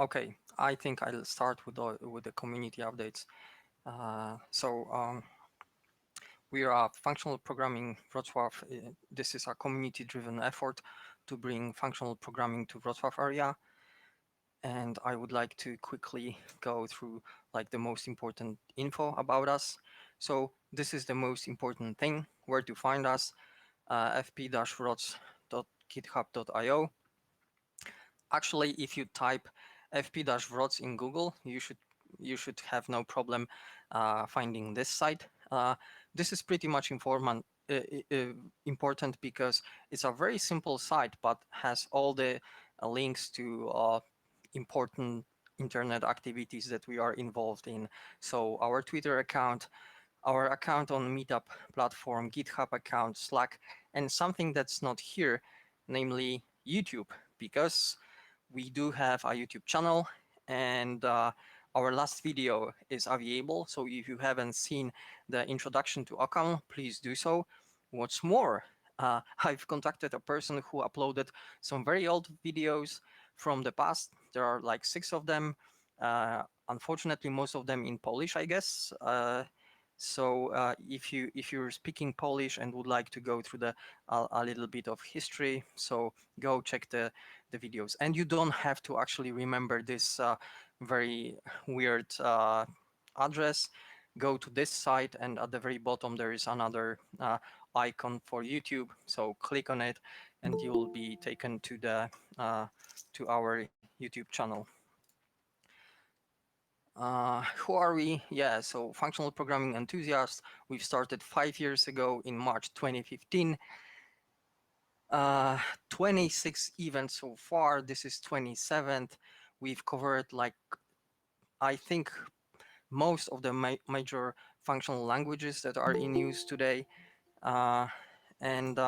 Okay, I think I'll start with the community updates. We are functional programming Wrocław. This is a community-driven effort to bring functional programming to Wrocław area. And I would like to quickly go through like the most important info about us. So this is the most important thing, where to find us, fp-wroc.github.io. Actually, if you type fp-wroc in Google, you should have no problem finding this site. This is pretty much important because it's a very simple site, but has all the links to important internet activities that we are involved in. So our Twitter account, our account on Meetup platform, GitHub account, Slack, and something that's not here, namely YouTube, because we do have a YouTube channel, and our last video is available. So if you haven't seen the introduction to Occam, please do so. What's more, I've contacted a person who uploaded some very old videos from the past. There are like 6 of them. Unfortunately, most of them in Polish, I guess. If you're speaking Polish and would like to go through a little bit of history, so go check the videos. And you don't have to actually remember this very weird address. Go to this site, and at the very bottom there is another icon for YouTube. So click on it, and you will be taken to to our YouTube channel. Who are we? Yeah, so functional programming enthusiasts. We've started 5 years ago in March 2015. 26 events so far. This is 27th. We've covered like, I think, most of the major functional languages that are in use today. Uh, and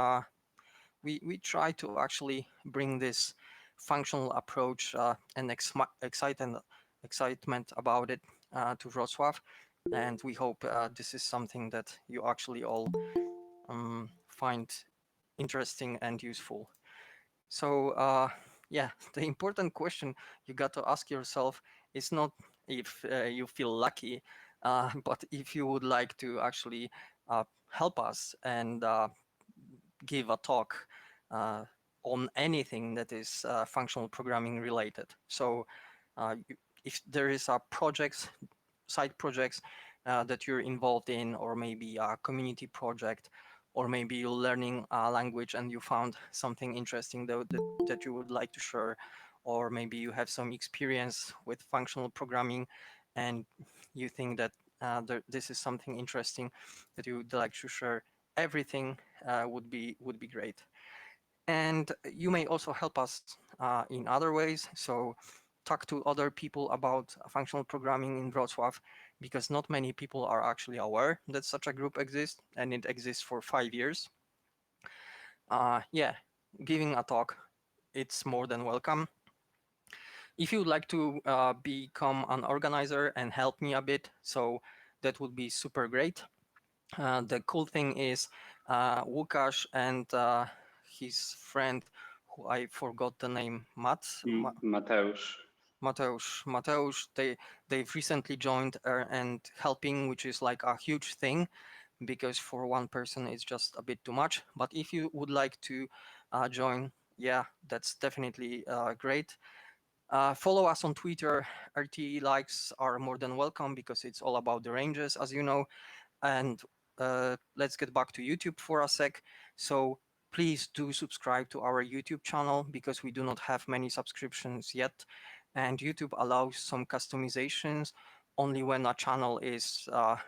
we try to actually bring this functional approach and excitement about it to Wrocław. And we hope this is something that you actually all find interesting and useful. So yeah, the important question you got to ask yourself is not if you feel lucky, but if you would like to actually help us and give a talk on anything that is functional programming related. So if there is a side projects that you're involved in, or maybe a community project, or maybe you're learning a language and you found something interesting that you would like to share, or maybe you have some experience with functional programming and you think that this is something interesting that you would like to share, everything would be great. And you may also help us in other ways. So talk to other people about functional programming in Wrocław, because not many people are actually aware that such a group exists, and it exists for 5 years. Yeah, giving a talk, it's more than welcome. If you would like to become an organizer and help me a bit, so that would be super great. The cool thing is Łukasz and his friend, who I forgot the name, Mateusz. Mateusz, they've recently joined and helping, which is like a huge thing, because for one person it's just a bit too much. But if you would like to join, yeah, that's definitely great. Follow us on Twitter. RT likes are more than welcome, because it's all about the ranges, as you know. And let's get back to YouTube for a sec. So please do subscribe to our YouTube channel, because we do not have many subscriptions yet. And YouTube allows some customizations only when a channel is at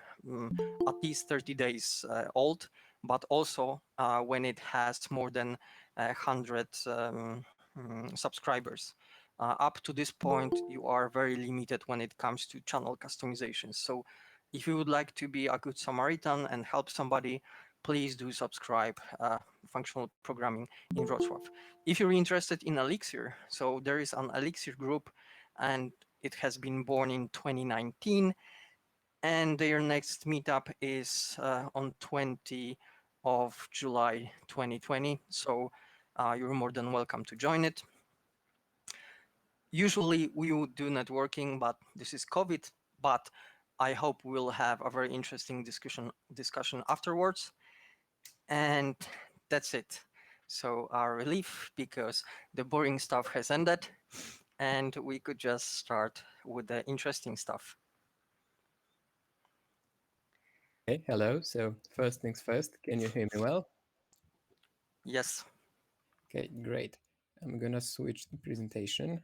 least 30 days old, but also when it has more than 100 subscribers. Up to this point, you are very limited when it comes to channel customizations. So if you would like to be a good Samaritan and help somebody, please do subscribe functional programming in Wrocław. If you're interested in Elixir, so there is an Elixir group, and it has been born in 2019, and their next meetup is on 20 of July 2020. So you're more than welcome to join it. Usually we would do networking, but this is COVID. But I hope we'll have a very interesting discussion afterwards. And that's it. So our relief because the boring stuff has ended and we could just start with the interesting stuff. Okay, hello. So first things first, can you hear me well? Yes. Okay, great. I'm gonna switch the presentation.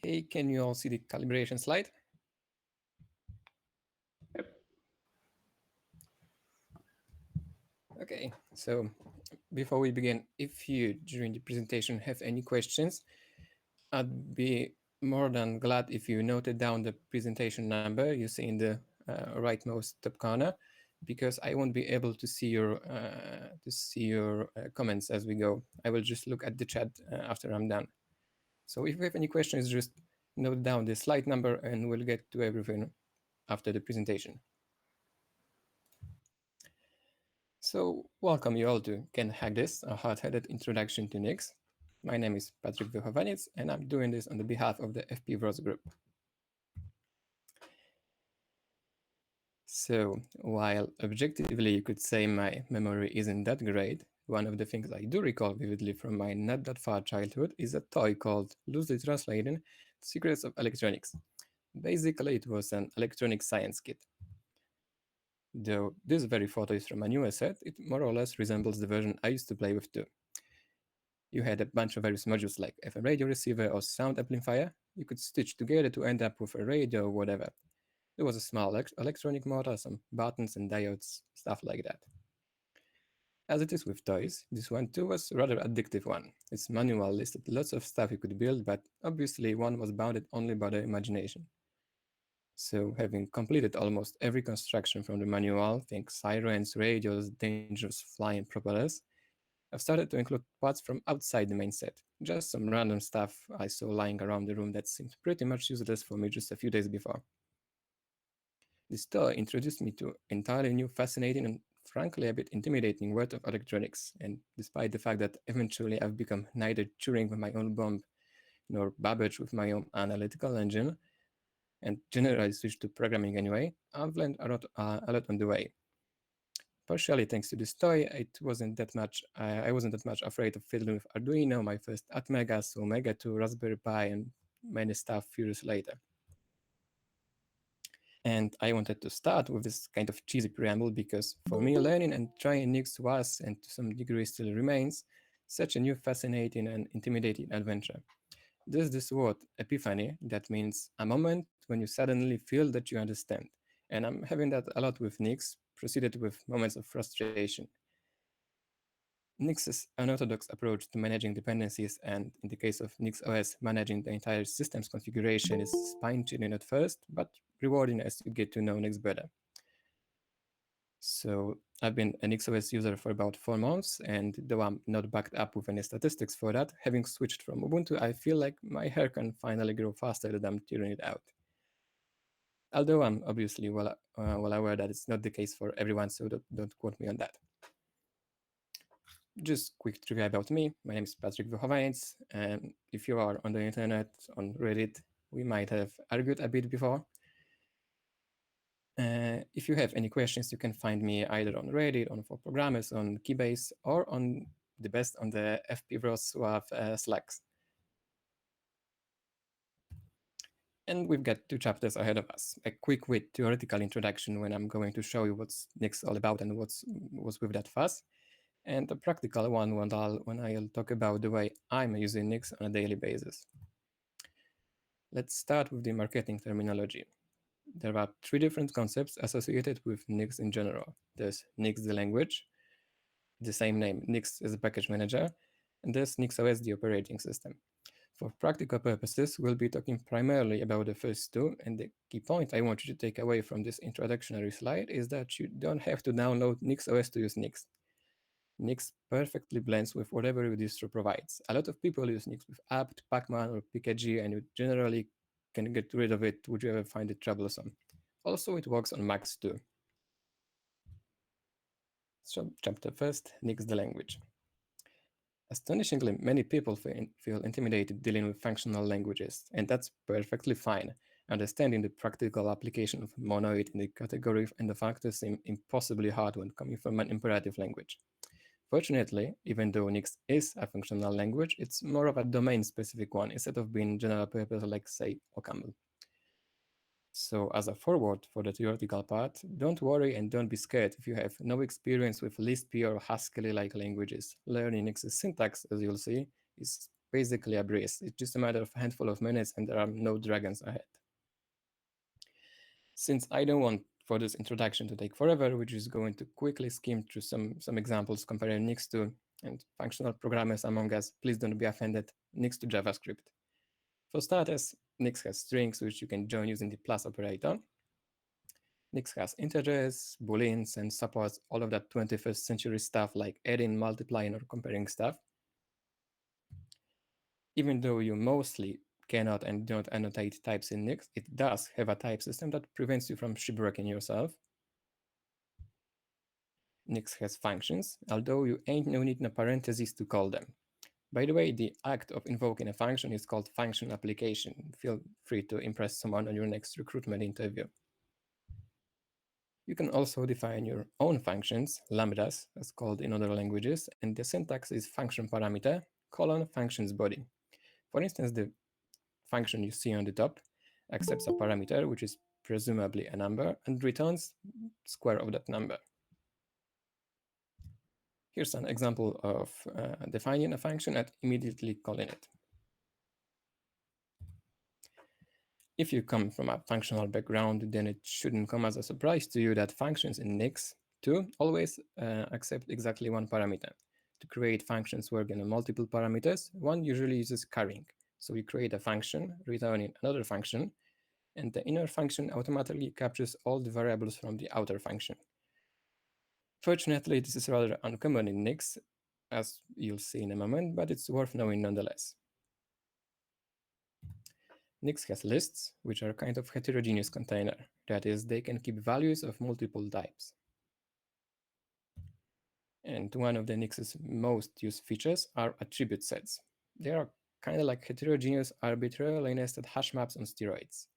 Okay, can you all see the calibration slide? Yep. Okay, so before we begin, if you during the presentation have any questions, I'd be more than glad if you noted down the presentation number you see in the rightmost top corner, because I won't be able to see your comments as we go. I will just look at the chat after I'm done. So if you have any questions, just note down the slide number and we'll get to everything after the presentation. So welcome you all to Can Hack This, a hard-headed introduction to Nix. My name is Patrick Vychowaniec, and I'm doing this on the behalf of the FP Wros group. So while objectively you could say my memory isn't that great, one of the things I do recall vividly from my not that far childhood is a toy called, loosely translated, Secrets of Electronics. Basically, it was an electronic science kit. Though this very photo is from a newer set, it more or less resembles the version I used to play with too. You had a bunch of various modules like FM radio receiver or sound amplifier you could stitch together to end up with a radio or whatever. There was a small electronic motor, some buttons and diodes, stuff like that. As it is with toys, this one too was a rather addictive one. Its manual listed lots of stuff you could build, but obviously one was bounded only by the imagination. So, having completed almost every construction from the manual, think sirens, radios, dangerous flying propellers, I've started to include parts from outside the main set, just some random stuff I saw lying around the room that seemed pretty much useless for me just a few days before. This toy introduced me to entirely new, fascinating, and frankly a bit intimidating world of electronics, and despite the fact that eventually I've become neither Turing with my own bomb nor Babbage with my own analytical engine, and generally switched to programming anyway, I've learned a lot on the way. Partially thanks to this toy, I wasn't that much afraid of fiddling with Arduino, my first Atmega, so Mega 2, Raspberry Pi, and many stuff few years later. And I wanted to start with this kind of cheesy preamble because for me, learning and trying Nix was, and to some degree still remains, such a new, fascinating, and intimidating adventure. There's this word, epiphany, that means a moment when you suddenly feel that you understand. And I'm having that a lot with Nix, preceded with moments of frustration. Nix's unorthodox approach to managing dependencies, and in the case of NixOS, managing the entire system's configuration, is spine-chilling at first, but rewarding as you get to know Nix better. So I've been a NixOS user for about 4 months, and though I'm not backed up with any statistics for that, having switched from Ubuntu, I feel like my hair can finally grow faster than I'm tearing it out. Although I'm obviously well aware that it's not the case for everyone, so don't quote me on that. Just quick trivia about me. My name is Patrick Vychowaniec, and if you are on the internet, on Reddit, we might have argued a bit before. If you have any questions, you can find me either on Reddit, on For Programmers, on Keybase, or on the best on the FP Wros Slacks. And we've got 2 chapters ahead of us. A quick theoretical introduction when I'm going to show you what's Nix all about and what's with that fuss, and a practical one when I'll talk about the way I'm using Nix on a daily basis. Let's start with the marketing terminology. There are 3 different concepts associated with Nix in general. There's Nix the language, the same name, Nix is a package manager, and there's NixOS the operating system. For practical purposes, we'll be talking primarily about the first 2, and the key point I want you to take away from this introductory slide is that you don't have to download NixOS to use Nix. Nix perfectly blends with whatever your distro provides. A lot of people use Nix with apt, pacman, or pkg, and you generally can get rid of it would you ever find it troublesome. Also, it works on Macs too. So, chapter first, Nix the language. Astonishingly, many people feel intimidated dealing with functional languages, and that's perfectly fine. Understanding the practical application of monoid in the category and the factors seem impossibly hard when coming from an imperative language. Fortunately, even though Nix is a functional language, it's more of a domain-specific one instead of being general purpose like, say, OCaml. So as a forward for the theoretical part, don't worry and don't be scared if you have no experience with Lisp or Haskell-like languages. Learning Nix's syntax, as you'll see, is basically a breeze. It's just a matter of a handful of minutes and there are no dragons ahead. Since I don't want for this introduction to take forever, we're just going to quickly skim through some examples comparing Nix to, and functional programmers among us, please don't be offended, Nix to JavaScript. For starters, Nix has strings which you can join using the plus operator. Nix has integers, booleans, and supports all of that 21st century stuff like adding, multiplying, or comparing stuff. Even though you mostly cannot and don't annotate types in Nix, it does have a type system that prevents you from shipwrecking yourself. Nix has functions, although you ain't no need no parentheses to call them. By the way, the act of invoking a function is called function application. Feel free to impress someone on your next recruitment interview. You can also define your own functions, lambdas, as called in other languages, and the syntax is function parameter, functions body. For instance, the function you see on the top accepts a parameter, which is presumably a number, and returns square of that number. Here's an example of defining a function and immediately calling it. If you come from a functional background, then it shouldn't come as a surprise to you that functions in Nix too always accept exactly one parameter. To create functions working on multiple parameters, one usually uses carrying. So we create a function returning another function, and the inner function automatically captures all the variables from the outer function. Fortunately, this is rather uncommon in Nix, as you'll see in a moment, but it's worth knowing nonetheless. Nix has lists, which are kind of heterogeneous container. That is, they can keep values of multiple types. And one of the Nix's most used features are attribute sets. They are kind of like heterogeneous, arbitrarily nested hash maps on steroids.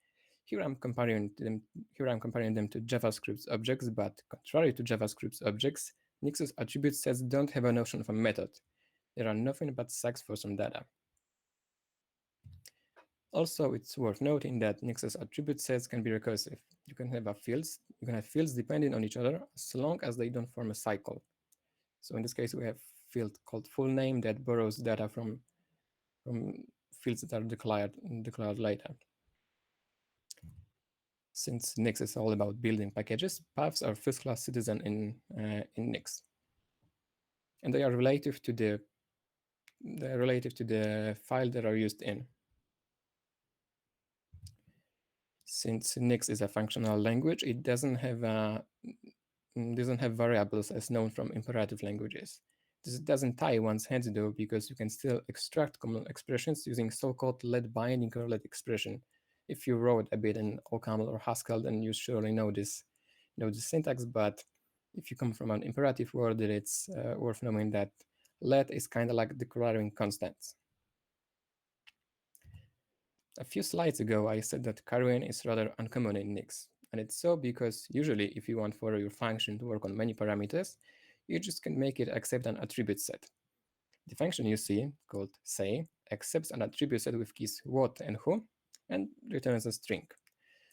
Here I'm comparing them to JavaScript's objects, but contrary to JavaScript's objects, Nix's attribute sets don't have a notion of a method. There are nothing but stacks for some data. Also, it's worth noting that Nix's attribute sets can be recursive. You can have fields depending on each other as long as they don't form a cycle. So in this case, we have a field called full name that borrows data from fields that are declared later. Since Nix is all about building packages, paths are first-class citizen in Nix, and they are relative to the file that are used in. Since Nix is a functional language, it doesn't have variables as known from imperative languages. This doesn't tie one's hands though, because you can still extract common expressions using so-called let binding or let expression. If you wrote a bit in OCaml or Haskell, then you surely know this syntax, but if you come from an imperative world, then it's worth knowing that let is kind of like declaring constants. A few slides ago, I said that carrying is rather uncommon in Nix, and it's so because usually if you want for your function to work on many parameters, you just can make it accept an attribute set. The function you see, called say, accepts an attribute set with keys what and who, and returns a string.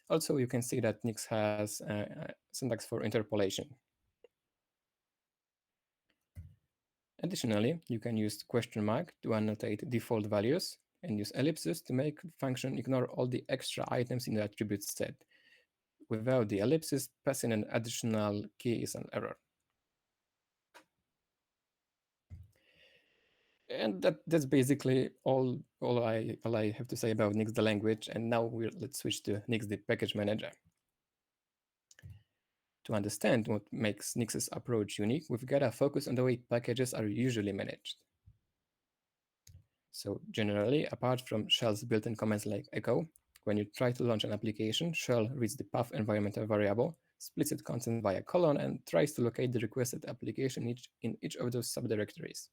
Also, you can see that Nix has syntax for interpolation. Additionally, you can use question mark to annotate default values and use ellipses to make the function ignore all the extra items in the attribute set. Without the ellipses, passing an additional key is an error. And that's basically all I have to say about Nix the language. And now let's switch to Nix the package manager. To understand what makes Nix's approach unique, we've got to focus on the way packages are usually managed. So generally, apart from shell's built-in commands like echo, When you try to launch an application, shell reads the path environmental variable, splits its content by a colon, and tries to locate the requested application in each of those subdirectories.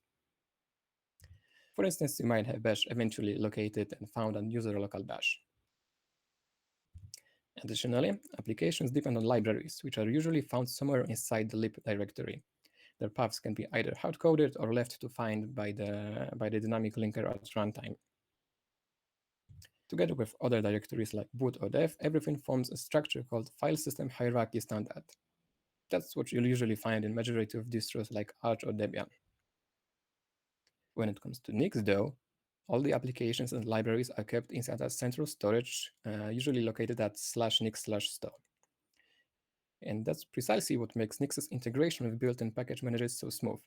For instance, you might have bash eventually located and found on user local bash. Additionally, applications depend on libraries, which are usually found somewhere inside the lib directory. Their paths can be either hard-coded or left to find by the dynamic linker at runtime. Together with other directories like boot or dev, everything forms a structure called file system hierarchy standard. That's what you'll usually find in majority of distros like Arch or Debian. When it comes to Nix, though, all the applications and libraries are kept inside a central storage, usually located at /nix/store. And that's precisely what makes Nix's integration with built-in package managers so smooth.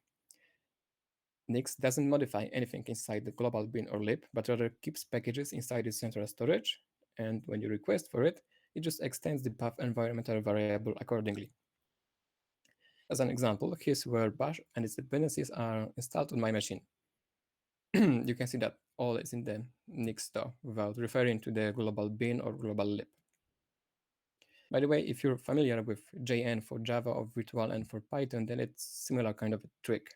Nix doesn't modify anything inside the global bin or lib, but rather keeps packages inside its central storage, and when you request for it, it just extends the path environmental variable accordingly. As an example, here's where bash and its dependencies are installed on my machine. You can see that all is in the Nix store without referring to the global bin or global lib. By the way, if you're familiar with JN for Java or virtualenv for Python, then it's similar kind of a trick.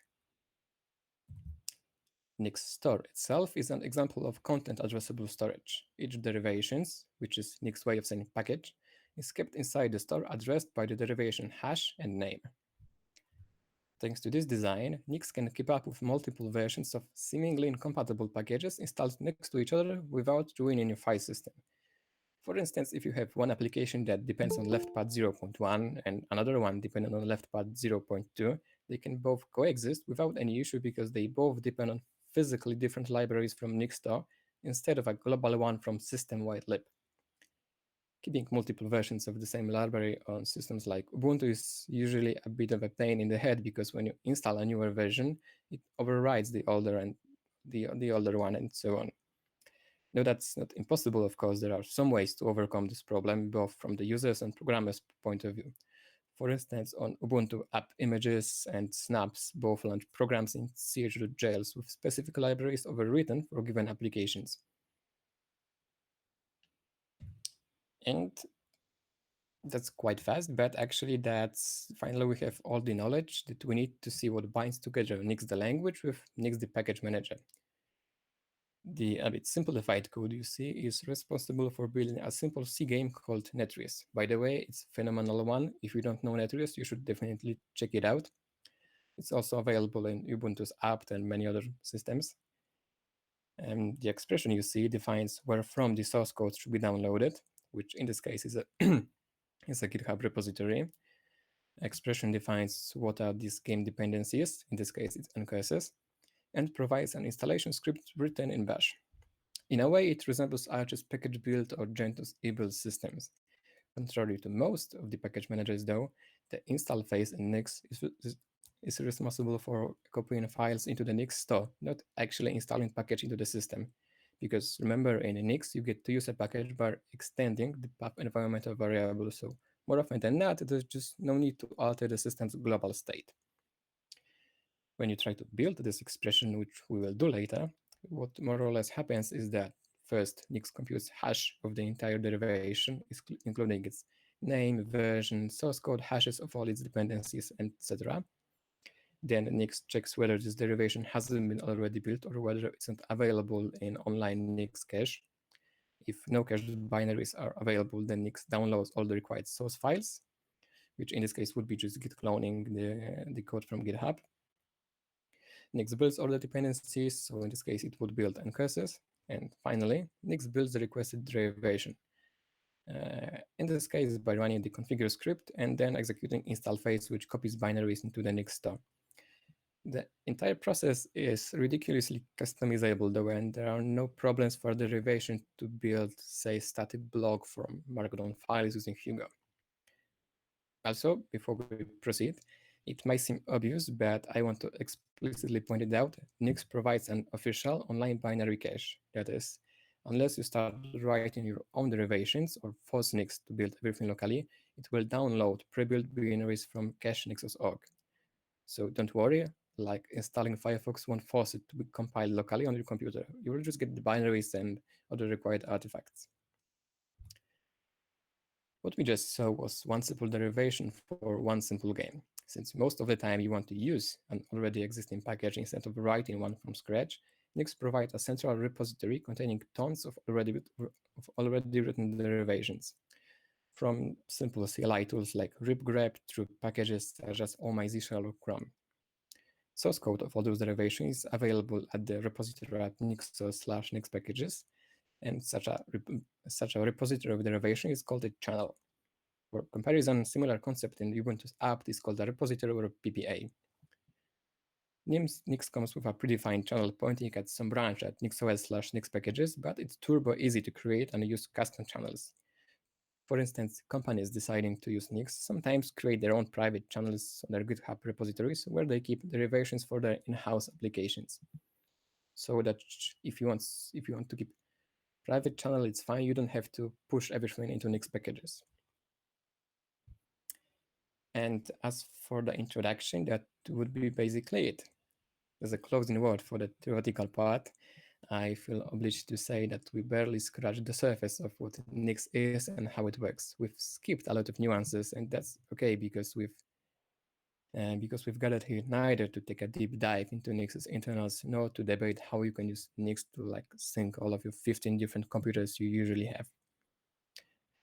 Nix store itself is an example of content addressable storage. Each derivations, which is Nix way of saying package, is kept inside the store addressed by the derivation hash and name. Thanks to this design, Nix can keep up with multiple versions of seemingly incompatible packages installed next to each other without ruining your file system. For instance, if you have one application that depends on leftpath 0.1 and another one depending on leftpath 0.2, they can both coexist without any issue because they both depend on physically different libraries from Nix store instead of a global one from system-wide lib. Keeping multiple versions of the same library on systems like Ubuntu is usually a bit of a pain in the head because when you install a newer version, it overrides the older and the older one and so on. No, that's not impossible, of course. There are some ways to overcome this problem, both from the users and programmers' point of view. For instance, on Ubuntu, app images and snaps both launch programs in ch.jails with specific libraries overwritten for given applications. And that's quite fast, but actually that's finally we have all the knowledge that we need to see what binds together Nix the language with Nix the package manager. The a bit simplified code you see is responsible for building a simple C game called Netris. By the way, it's a phenomenal one. If you don't know Netris, you should definitely check it out. It's also available in Ubuntu's apt and many other systems. And the expression you see defines where from the source code should be downloaded, which in this case is a is a GitHub repository. Expression defines what are these game dependencies, in this case it's NixOS, and provides an installation script written in bash. In a way, it resembles Arch's package build or Gentoo's ebuild systems. Contrary to most of the package managers though, the install phase in Nix is responsible for copying files into the Nix store, not actually installing package into the system. Because remember, in Nix, you get to use a package by extending the path environmental variable, so more often than not, there's just no need to alter the system's global state. When you try to build this expression, which we will do later, what more or less happens is that first, Nix computes hash of the entire derivation, including its name, version, source code, hashes of all its dependencies, etc. Then Nix checks whether this derivation hasn't been already built or whether it's not available in online Nix cache. If no cached binaries are available, then Nix downloads all the required source files, which in this case would be just git cloning the code from GitHub. Nix builds all the dependencies, so in this case it would build NixOS. And finally, Nix builds the requested derivation. In this case, by running the configure script and then executing install phase, which copies binaries into the Nix store. The entire process is ridiculously customizable though, and there are no problems for derivation to build, say, static block from Markdown files using Hugo. Also, before we proceed, it might seem obvious, but I want to explicitly point it out. Nix provides an official online binary cache. That is, unless you start writing your own derivations or force Nix to build everything locally, it will download pre-built binaries from cache nix.org. So don't worry, like installing Firefox won't force it to be compiled locally on your computer. You will just get the binaries and other required artifacts. What we just saw was one simple derivation for one simple game. Since most of the time you want to use an already existing package instead of writing one from scratch, Nix provides a central repository containing tons of already written derivations, from simple CLI tools like ripgrep through packages such as nix-shell or Chrome. Source code of all those derivations is available at the repository at nixos/nix-packages, and such a repository of derivation is called a channel. For comparison, similar concept in Ubuntu's apt is called a repository or a PPA. Nix comes with a predefined channel pointing at some branch at nixOS/nix-packages, but it's turbo easy to create and use custom channels. For instance, companies deciding to use Nix sometimes create their own private channels on their GitHub repositories where they keep derivations for their in-house applications. So that if you want to keep private channel, it's fine. You don't have to push everything into Nix packages. And as for the introduction, that would be basically it. As a closing word for the theoretical part, I feel obliged to say that we barely scratched the surface of what Nix is and how it works. We've skipped a lot of nuances, and that's okay because we've gathered here neither to take a deep dive into Nix's internals nor to debate how you can use Nix to sync all of your 15 different computers you usually have.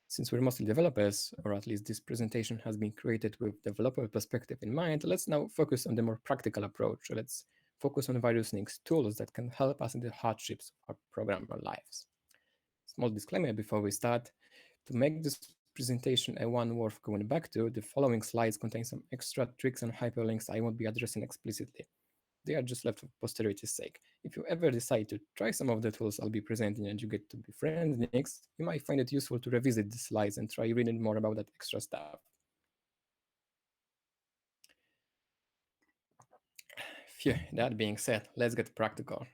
Since we're mostly developers, or at least this presentation has been created with developer perspective in mind, let's now focus on the more practical approach. Let's focus on various Nix tools that can help us in the hardships of our programmer lives. Small disclaimer before we start. To make this presentation a one worth going back to, the following slides contain some extra tricks and hyperlinks I won't be addressing explicitly. They are just left for posterity's sake. If you ever decide to try some of the tools I'll be presenting and you get to befriend Nix, you might find it useful to revisit the slides and try reading more about that extra stuff. Phew, that being said, let's get practical.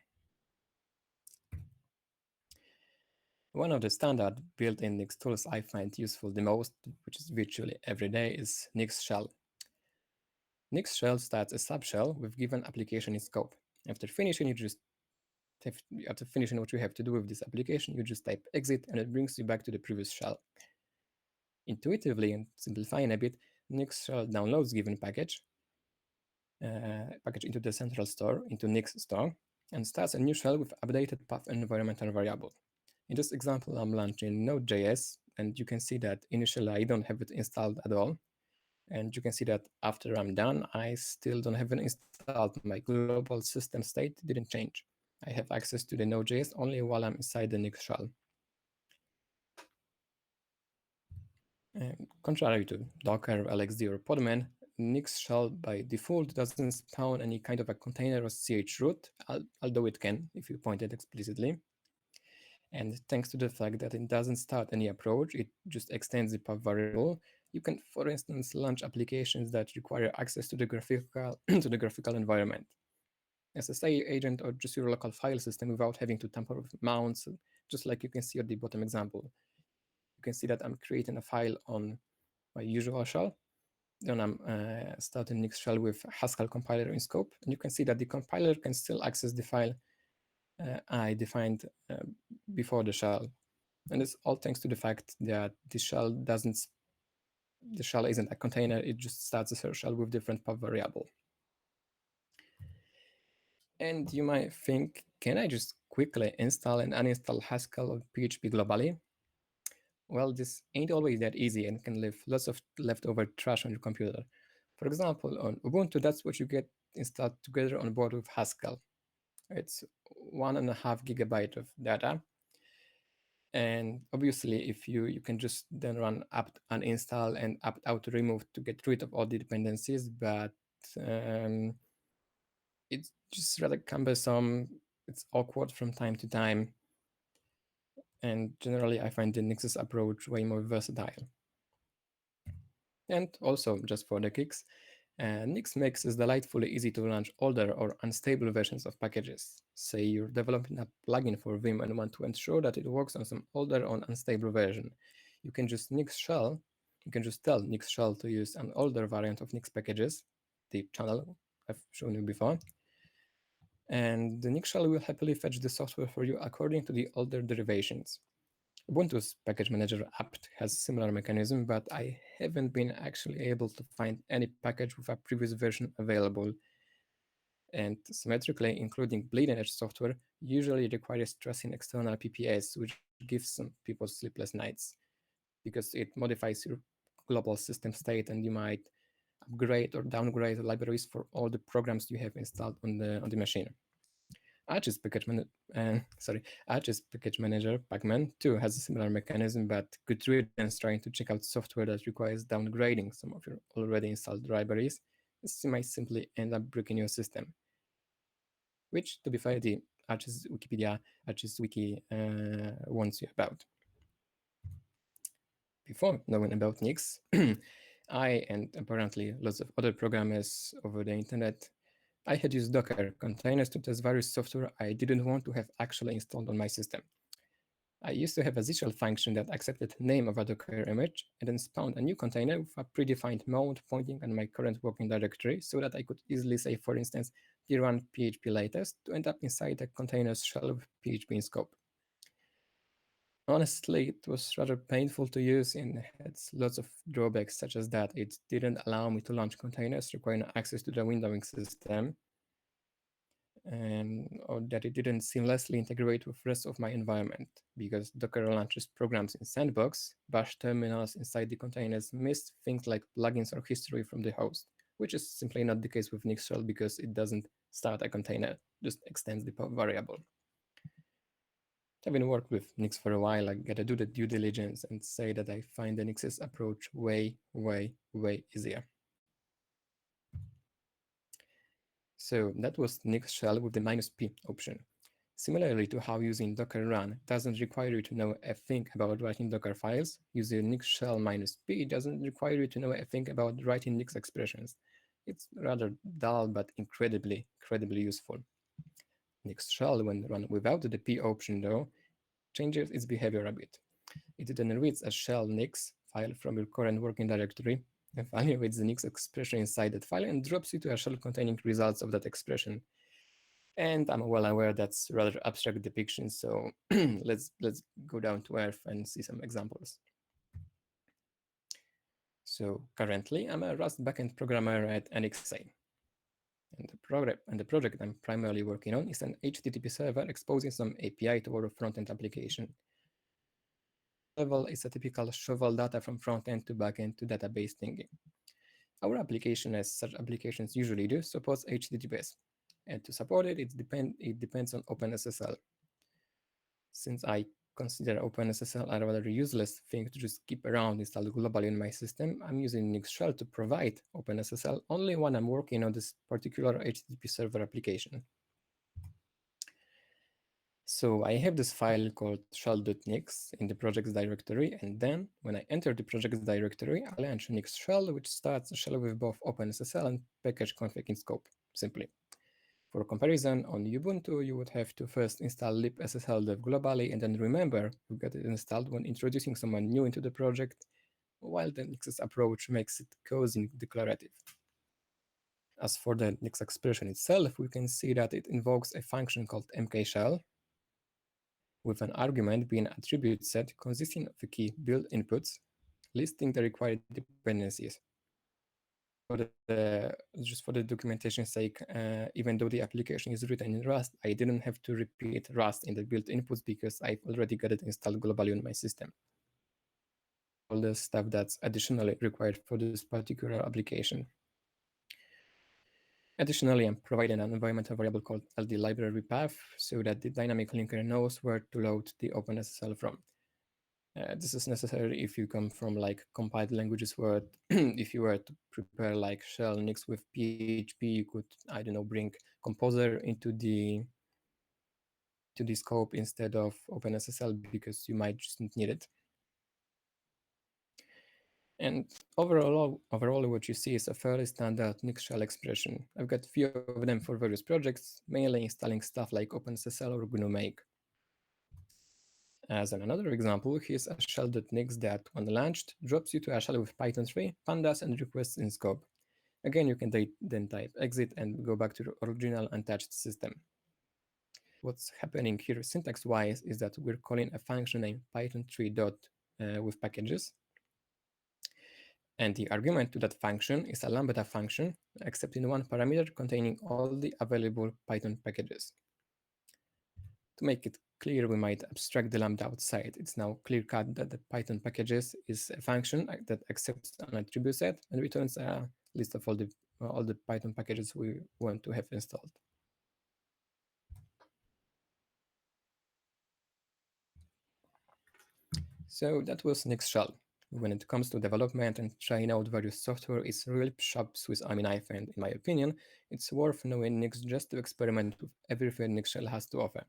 One of the standard built-in Nix tools I find useful the most, which is virtually every day, is nix-shell. Nix-shell starts a subshell with given application in scope. After finishing what you have to do with this application, you just type exit and it brings you back to the previous shell. Intuitively and simplifying a bit, nix-shell downloads given package into the central store, into Nix store, and starts a new shell with updated path and environmental variable. In this example, I'm launching Node.js, and you can see that initially I don't have it installed at all. And you can see that after I'm done, I still don't have it installed. My global system state didn't change. I have access to the Node.js only while I'm inside the Nix shell. Contrary to Docker, LXD, or Podman, Nix shell by default doesn't spawn any kind of a container or chroot, although it can if you point it explicitly. And thanks to the fact that it doesn't start any approach, it just extends the path variable. You can, for instance, launch applications that require access to the graphical environment. SSA agent or just your local file system without having to tamper with mounts, just like you can see at the bottom example. You can see that I'm creating a file on my usual shell. Then I'm starting Nix shell with Haskell compiler in scope. And you can see that the compiler can still access the file I defined before the shell. And it's all thanks to the fact that the shell isn't a container, it just starts a shell with different path variable. And you might think, can I just quickly install and uninstall Haskell or PHP globally? Well, this ain't always that easy and can leave lots of leftover trash on your computer. For example, on Ubuntu, that's what you get installed together on board with Haskell. It's 1.5 gigabyte of data. And obviously, if you can just then run apt uninstall and apt out remove to get rid of all the dependencies, but it's just rather cumbersome. It's awkward from time to time. And generally, I find the Nix's approach way more versatile. And also, just for the kicks, Nix makes it delightfully easy to launch older or unstable versions of packages. Say you're developing a plugin for Vim and want to ensure that it works on some older or unstable version. You can just tell nix-shell to use an older variant of Nix packages, the channel I've shown you before, and the nix-shell will happily fetch the software for you according to the older derivations. Ubuntu's package manager apt has similar mechanism, but I haven't been actually able to find any package with a previous version available. And symmetrically, including bleeding edge software usually requires trusting external PPS, which gives some people sleepless nights because it modifies your global system state, and you might upgrade or downgrade libraries for all the programs you have installed on the machine. Arch's package manager, Pacman, too has a similar mechanism, but good riddance trying to check out software that requires downgrading some of your already installed libraries. This might simply end up breaking your system. Which, to be fair, the Arch's wiki warns you about. Before knowing about Nix, I and apparently lots of other programmers over the internet, I had used Docker containers to test various software I didn't want to have actually installed on my system. I used to have a Z-shell function that accepted name of a Docker image and then spawned a new container with a predefined mode pointing at my current working directory so that I could easily say, for instance, run PHP latest to end up inside the container's shell with PHP in scope. Honestly, it was rather painful to use and had lots of drawbacks such as that it didn't allow me to launch containers requiring access to the windowing system, or that it didn't seamlessly integrate with the rest of my environment, because Docker launches programs in sandbox, bash terminals inside the containers missed things like plugins or history from the host, which is simply not the case with nix-shell because it doesn't start a container, just extends the variable. Having worked with Nix for a while, I gotta do the due diligence and say that I find the Nix's approach way, way, way easier. So that was nix-shell with the -p option. Similarly to how using Docker run doesn't require you to know a thing about writing Docker files, using nix-shell -p doesn't require you to know a thing about writing Nix expressions. It's rather dull but incredibly useful. Nix-shell, when run without the p option though, changes its behavior a bit. It then reads a shell nix file from your current working directory, evaluates the nix expression inside that file, and drops you to a shell containing results of that expression. And I'm well aware that's rather abstract depiction, so let's go down to earth and see some examples. So currently, I'm a Rust backend programmer at NXA. And the project I'm primarily working on is an HTTP server exposing some API to our front-end application. Level is a typical shovel data from front-end to back-end to database thingy. Our application, as such applications usually do, supports HTTPS. And to support it, it depends on OpenSSL. Since I consider OpenSSL a rather useless thing to just keep around installed globally in my system, I'm using nix-shell to provide OpenSSL only when I'm working on this particular HTTP server application. So I have this file called shell.nix in the projects directory, and then when I enter the projects directory, I launch nix-shell, which starts a shell with both OpenSSL and package config in scope, simply. For comparison, on Ubuntu, you would have to first install libssl-dev globally and then remember you got it installed when introducing someone new into the project, while the Nix's approach makes it cozy declarative. As for the Nix expression itself, we can see that it invokes a function called mk-shell, with an argument being an attribute set consisting of the key build inputs, listing the required dependencies. Just for the documentation sake, even though the application is written in Rust, I didn't have to repeat Rust in the build inputs because I've already got it installed globally on my system. All the stuff that's additionally required for this particular application. Additionally, I'm providing an environmental variable called ld library path so that the dynamic linker knows where to load the OpenSSL from. This is necessary if you come from like compiled languages where if you were to prepare like shell nix with PHP, you could, I don't know, bring Composer into the scope instead of OpenSSL because you might just need it. And overall, what you see is a fairly standard nix-shell expression. I've got few of them for various projects, mainly installing stuff like OpenSSL or GNU-make. As another example, here's a shell.nix that, when launched, drops you to a shell with Python 3, pandas, and requests in scope. Again, you can then type exit and go back to the original untouched system. What's happening here syntax-wise is that we're calling a function named python3 dot with packages. And the argument to that function is a lambda function, accepting one parameter containing all the available Python packages. To make it clear, we might abstract the lambda outside. It's now clear-cut that the Python packages is a function that accepts an attribute set and returns a list of all the Python packages we want to have installed. So that was nix-shell. When it comes to development and trying out various software, it's really sharp Swiss Army knife, and in my opinion, it's worth knowing Nix just to experiment with everything nix-shell has to offer,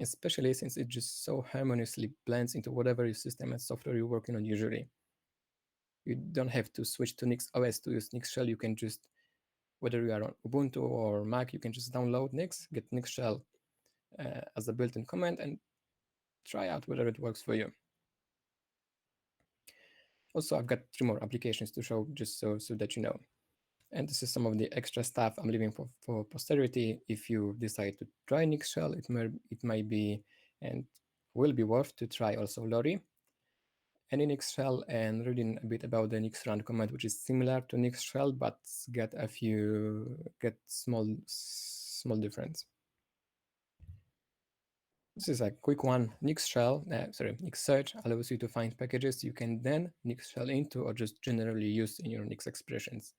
especially since it just so harmoniously blends into whatever your system and software you're working on usually. You don't have to switch to NixOS to use nix-shell. You can just, whether you are on Ubuntu or Mac, you can just download Nix, get nix-shell as a built-in command, and try out whether it works for you. Also, I've got 3 more applications to show just so that you know. And this is some of the extra stuff I'm leaving for posterity. If you decide to try nix-shell, it might be and will be worth to try also Lori and in nix-shell and reading a bit about the nix-run command, which is similar to nix-shell, but get small difference. This is a quick one. Nix-search allows you to find packages you can then nix-shell into or just generally use in your Nix expressions.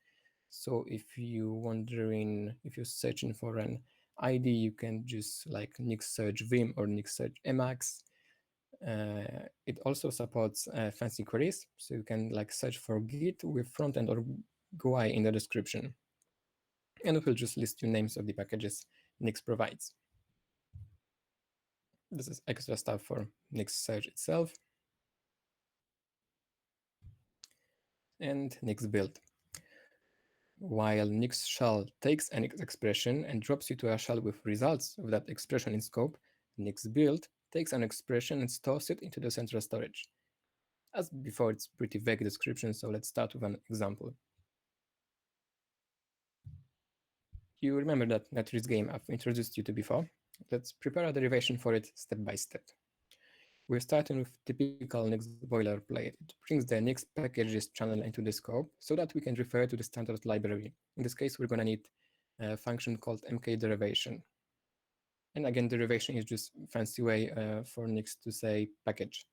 So if you're wondering, if you're searching for an ID, you can just like nix-search vim or nix-search emacs. It also supports fancy queries, so you can like search for Git with frontend or GUI in the description. And it will just list you names of the packages Nix provides. This is extra stuff for nix-search itself. And nix-build. While nix-shell takes an expression and drops you to a shell with results of that expression in scope, nix-build takes an expression and stores it into the central storage. As before, it's pretty vague description, so let's start with an example. You remember that Netris game I've introduced you to before? Let's prepare a derivation for it step by step. We're starting with typical Nix boilerplate. It brings the Nix packages channel into the scope so that we can refer to the standard library. In this case, we're going to need a function called mkDerivation. And again, derivation is just a fancy way for Nix to say package.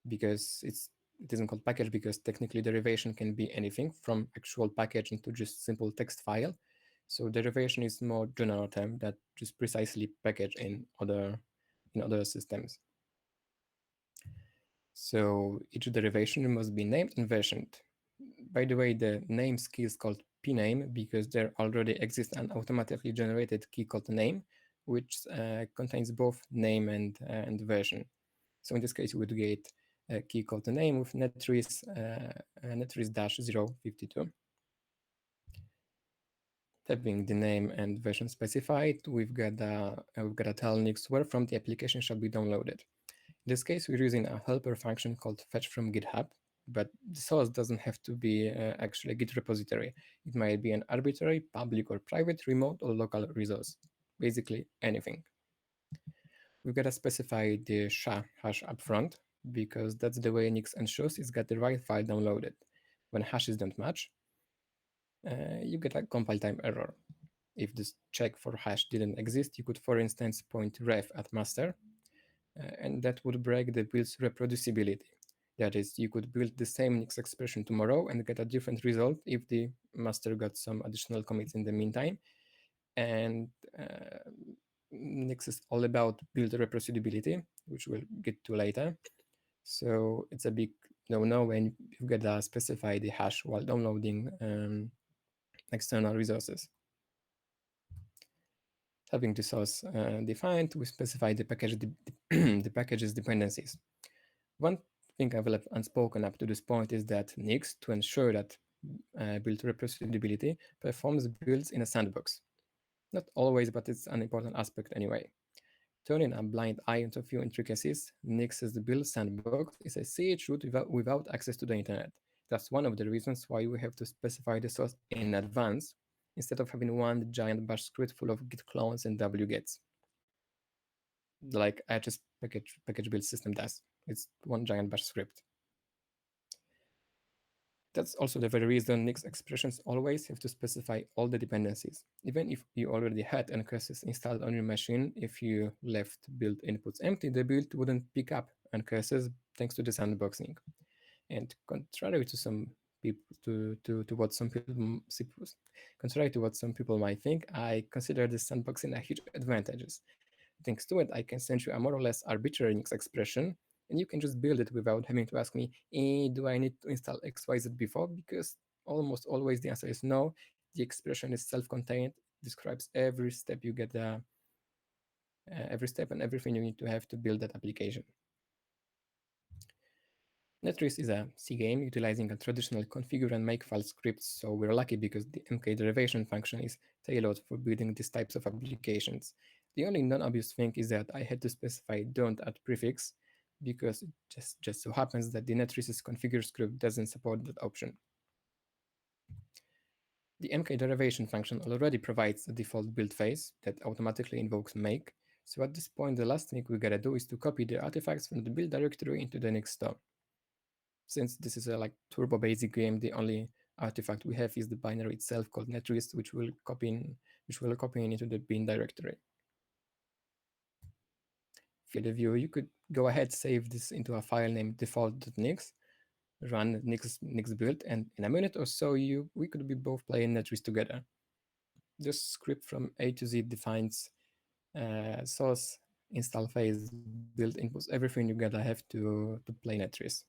Because it isn't called package because technically derivation can be anything from actual package into just simple text file. So derivation is more general term that just precisely package in other systems. So each derivation must be named and versioned. By the way, the name key is called pname because there already exists an automatically generated key called name, which contains both name and version. So in this case, we would get a key called name with netris-052. Having the name and version specified, we've got a tell Nix where from the application shall be downloaded. In this case, we're using a helper function called fetch from GitHub, but the source doesn't have to be actually a Git repository. It might be an arbitrary, public or private, remote or local resource, basically anything. We've got to specify the SHA hash upfront because that's the way Nix ensures it's got the right file downloaded. When hashes don't match, you get a compile time error. If this check for hash didn't exist, you could, for instance, point ref at master, and that would break the build's reproducibility. That is, you could build the same Nix expression tomorrow and get a different result if the master got some additional commits in the meantime. And Nix is all about build reproducibility, which we'll get to later. So it's a big no-no when you've got to specify the hash while downloading external resources. Having the source defined, we specify the package's dependencies. One thing I've left unspoken up to this point is that Nix, to ensure that build reproducibility, performs builds in a sandbox. Not always, but it's an important aspect anyway. Turning a blind eye into a few intricacies, Nix's build sandbox is a CH root without access to the internet. That's one of the reasons why we have to specify the source in advance instead of having one giant bash script full of git clones and wgets, like IHS package build system does. It's one giant bash script. That's also the very reason Nix expressions always have to specify all the dependencies. Even if you already had NKSs installed on your machine, if you left build inputs empty, the build wouldn't pick up NKSs thanks to the sandboxing. And contrary to some people, contrary to what some people might think, I consider this sandboxing a huge advantage. Thanks to it, I can send you a more or less arbitrary Nix expression, and you can just build it without having to ask me, do I need to install XYZ before? Because almost always the answer is no. The expression is self-contained, describes every step you get, every step and everything you need to have to build that application. Netris is a C game utilizing a traditional configure and make file script, so we're lucky because the MK derivation function is tailored for building these types of applications. The only non-obvious thing is that I had to specify don't add prefix because it just so happens that the Netris's configure script doesn't support that option. The MK derivation function already provides a default build phase that automatically invokes make, so at this point the last thing we gotta do is to copy the artifacts from the build directory into the Nix store. Since this is a turbo basic game, the only artifact we have is the binary itself called netris, which will copy in into the bin directory. For the view, you could go ahead, save this into a file named default.nix, run nix-build, and in a minute or so, we could be both playing netris together. This script from A to Z defines source, install phase, build inputs, everything you gotta have to play netris.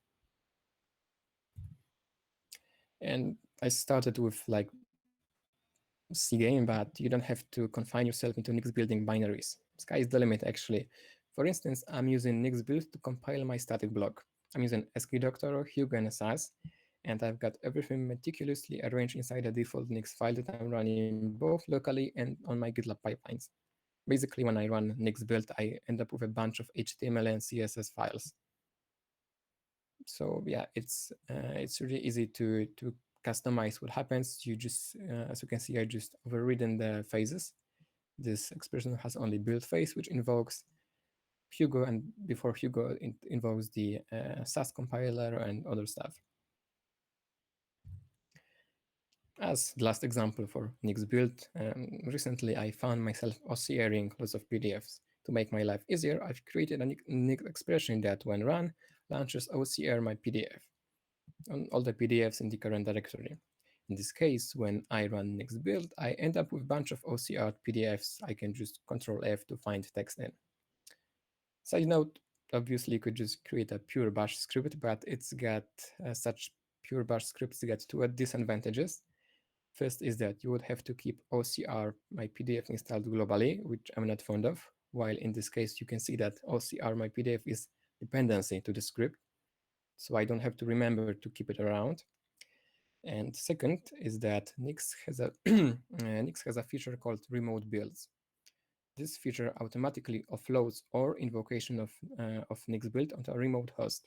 And I started with C game, but you don't have to confine yourself into Nix building binaries. Sky is the limit, actually. For instance, I'm using nix-build to compile my static block. I'm using skdoctor, Hugo, and SAS, and I've got everything meticulously arranged inside a default Nix file that I'm running both locally and on my GitLab pipelines. Basically, when I run nix-build, I end up with a bunch of HTML and CSS files. So yeah, it's really easy to customize what happens. You just, as you can see, I just overridden the phases. This expression has only build phase, which invokes Hugo, and before Hugo, it invokes the SAS compiler and other stuff. As the last example for Nix build, recently I found myself OCRing lots of PDFs. To make my life easier, I've created a Nix expression that, when run, launches OCR my PDF on all the PDFs in the current directory. In this case, when I run nix-build, I end up with a bunch of OCR PDFs. I can just Control F to find text in. Side note, obviously you could just create a pure bash script, but it's got such pure bash scripts get two disadvantages. First is that you would have to keep OCR my PDF installed globally, which I'm not fond of, while in this case you can see that OCR my PDF is dependency to the script, so I don't have to remember to keep it around. And second is that Nix has a Nix has a feature called remote builds. This feature automatically offloads all invocation of Nix build onto a remote host,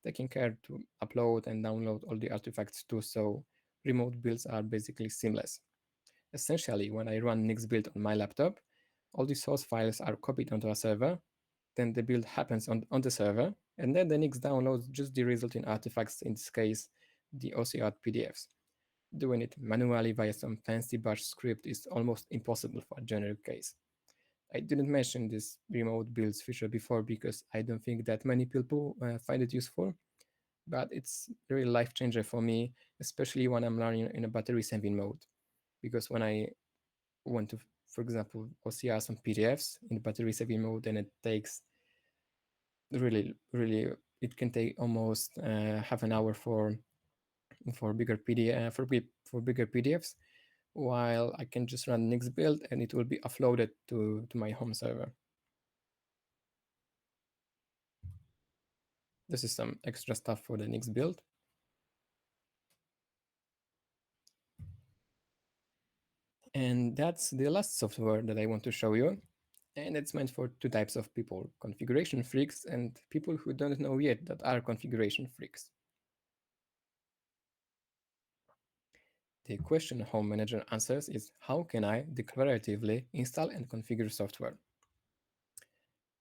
taking care to upload and download all the artifacts too, so remote builds are basically seamless. Essentially, when I run Nix build on my laptop, all the source files are copied onto a server, then the build happens on the server, and then the Nix downloads just the resulting artifacts, in this case, the OCR PDFs. Doing it manually via some fancy bash script is almost impossible for a generic case. I didn't mention this remote builds feature before because I don't think that many people find it useful, but it's a real life changer for me, especially when I'm running in a battery saving mode. Because when I want to, for example, OCR some PDFs in battery saving mode, then it takes really, it can take almost half an hour for bigger PDFs, while I can just run Nix build and it will be offloaded to my home server. This is some extra stuff for the Nix build. And that's the last software that I want to show you. And it's meant for two types of people: configuration freaks and people who don't know yet that are configuration freaks. The question Home Manager answers is how can I declaratively install and configure software?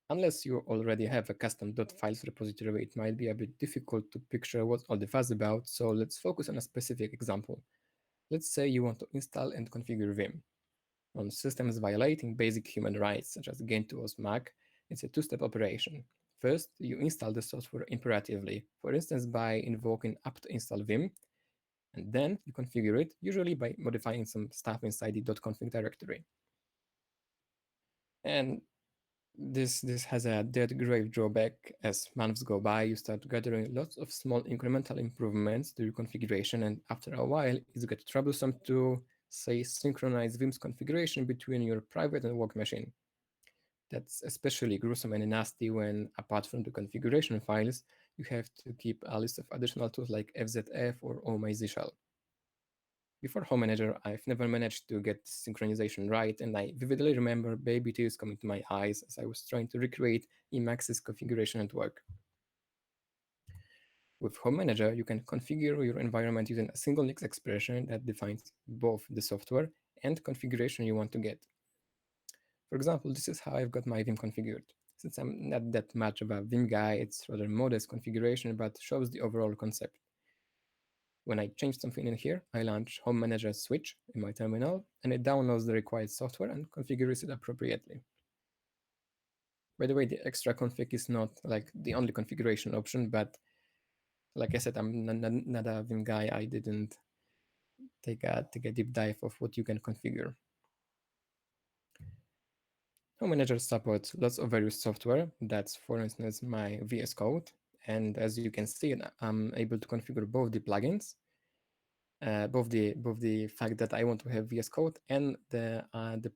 Unless you already have a custom .files repository, it might be a bit difficult to picture what's all the fuss about, so let's focus on a specific example. Let's say you want to install and configure Vim. On systems violating basic human rights, such as Gentools Mac, it's a two-step operation. First, you install the software imperatively, for instance by invoking apt-install vim, and then you configure it, usually by modifying some stuff inside the .config directory. And this has a dead grave drawback. As months go by, you start gathering lots of small incremental improvements to your configuration, and after a while, it gets troublesome to, say, synchronize Vim's configuration between your private and work machine. That's especially gruesome and nasty when, apart from the configuration files, you have to keep a list of additional tools like FZF or nix-shell-p. Before Home Manager, I've never managed to get synchronization right, and I vividly remember baby tears coming to my eyes as I was trying to recreate Emacs's configuration at work. With Home Manager, you can configure your environment using a single Nix expression that defines both the software and configuration you want to get. For example, this is how I've got my Vim configured. Since I'm not that much of a Vim guy, it's rather modest configuration, but shows the overall concept. When I change something in here, I launch Home Manager switch in my terminal, and it downloads the required software and configures it appropriately. By the way, the extra config is not like the only configuration option, but like I said, I'm not a Vim guy. I didn't take a deep dive of what you can configure. Home Manager supports lots of various software. That's, for instance, my VS Code. And as you can see, I'm able to configure both the plugins, both the fact that I want to have VS Code and the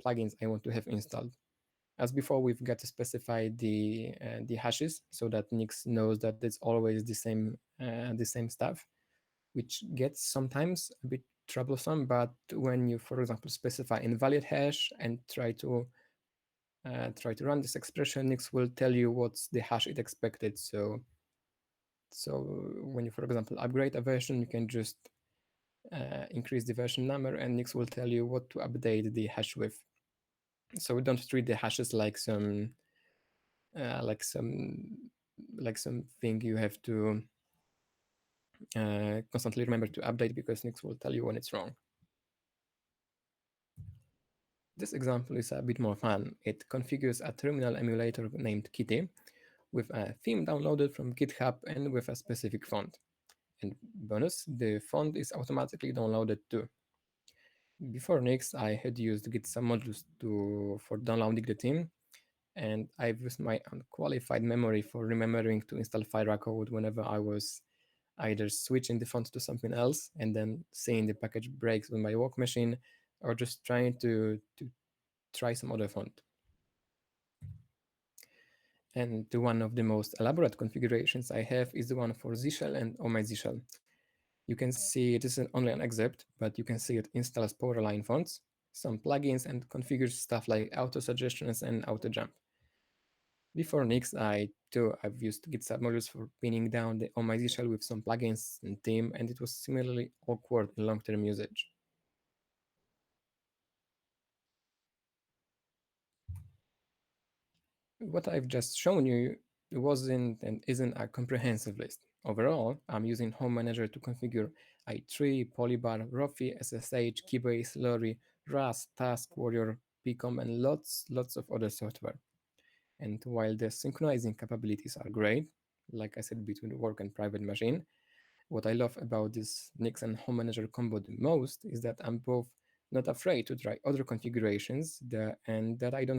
plugins I want to have installed. As before, we've got to specify the hashes so that Nix knows that it's always the same stuff, which gets sometimes a bit troublesome. But when you, for example, specify invalid hash and try to run this expression, Nix will tell you what's the hash it expected. So when you, for example, upgrade a version, you can just increase the version number, and Nix will tell you what to update the hash with. So we don't treat the hashes like something you have to constantly remember to update, because Nix will tell you when it's wrong. This example is a bit more fun. It configures a terminal emulator named Kitty with a theme downloaded from GitHub and with a specific font. And bonus, the font is automatically downloaded too. Before Nix, I had used GitSub modules for downloading the theme, and I've used my unqualified memory for remembering to install Fira code whenever I was either switching the font to something else and then seeing the package breaks on my work machine, or just trying to try some other font. And one of the most elaborate configurations I have is the one for Z-shell and nix-shell. You can see it isn't only an excerpt, but you can see it installs powerline fonts, some plugins, and configures stuff like auto suggestions and auto jump. Before Nix, I've used GitSub modules for pinning down the nix-shell with some plugins and theme, and it was similarly awkward in long-term usage. What I've just shown you wasn't and isn't a comprehensive list. Overall, I'm using Home Manager to configure i3, Polybar, Rofi, SSH, Keybase, Lori, Rust, Task, Warrior, PCOM, and lots of other software. And while the synchronizing capabilities are great, like I said, between work and private machine, what I love about this Nix and Home Manager combo the most is that I'm both not afraid to try other configurations and that I don't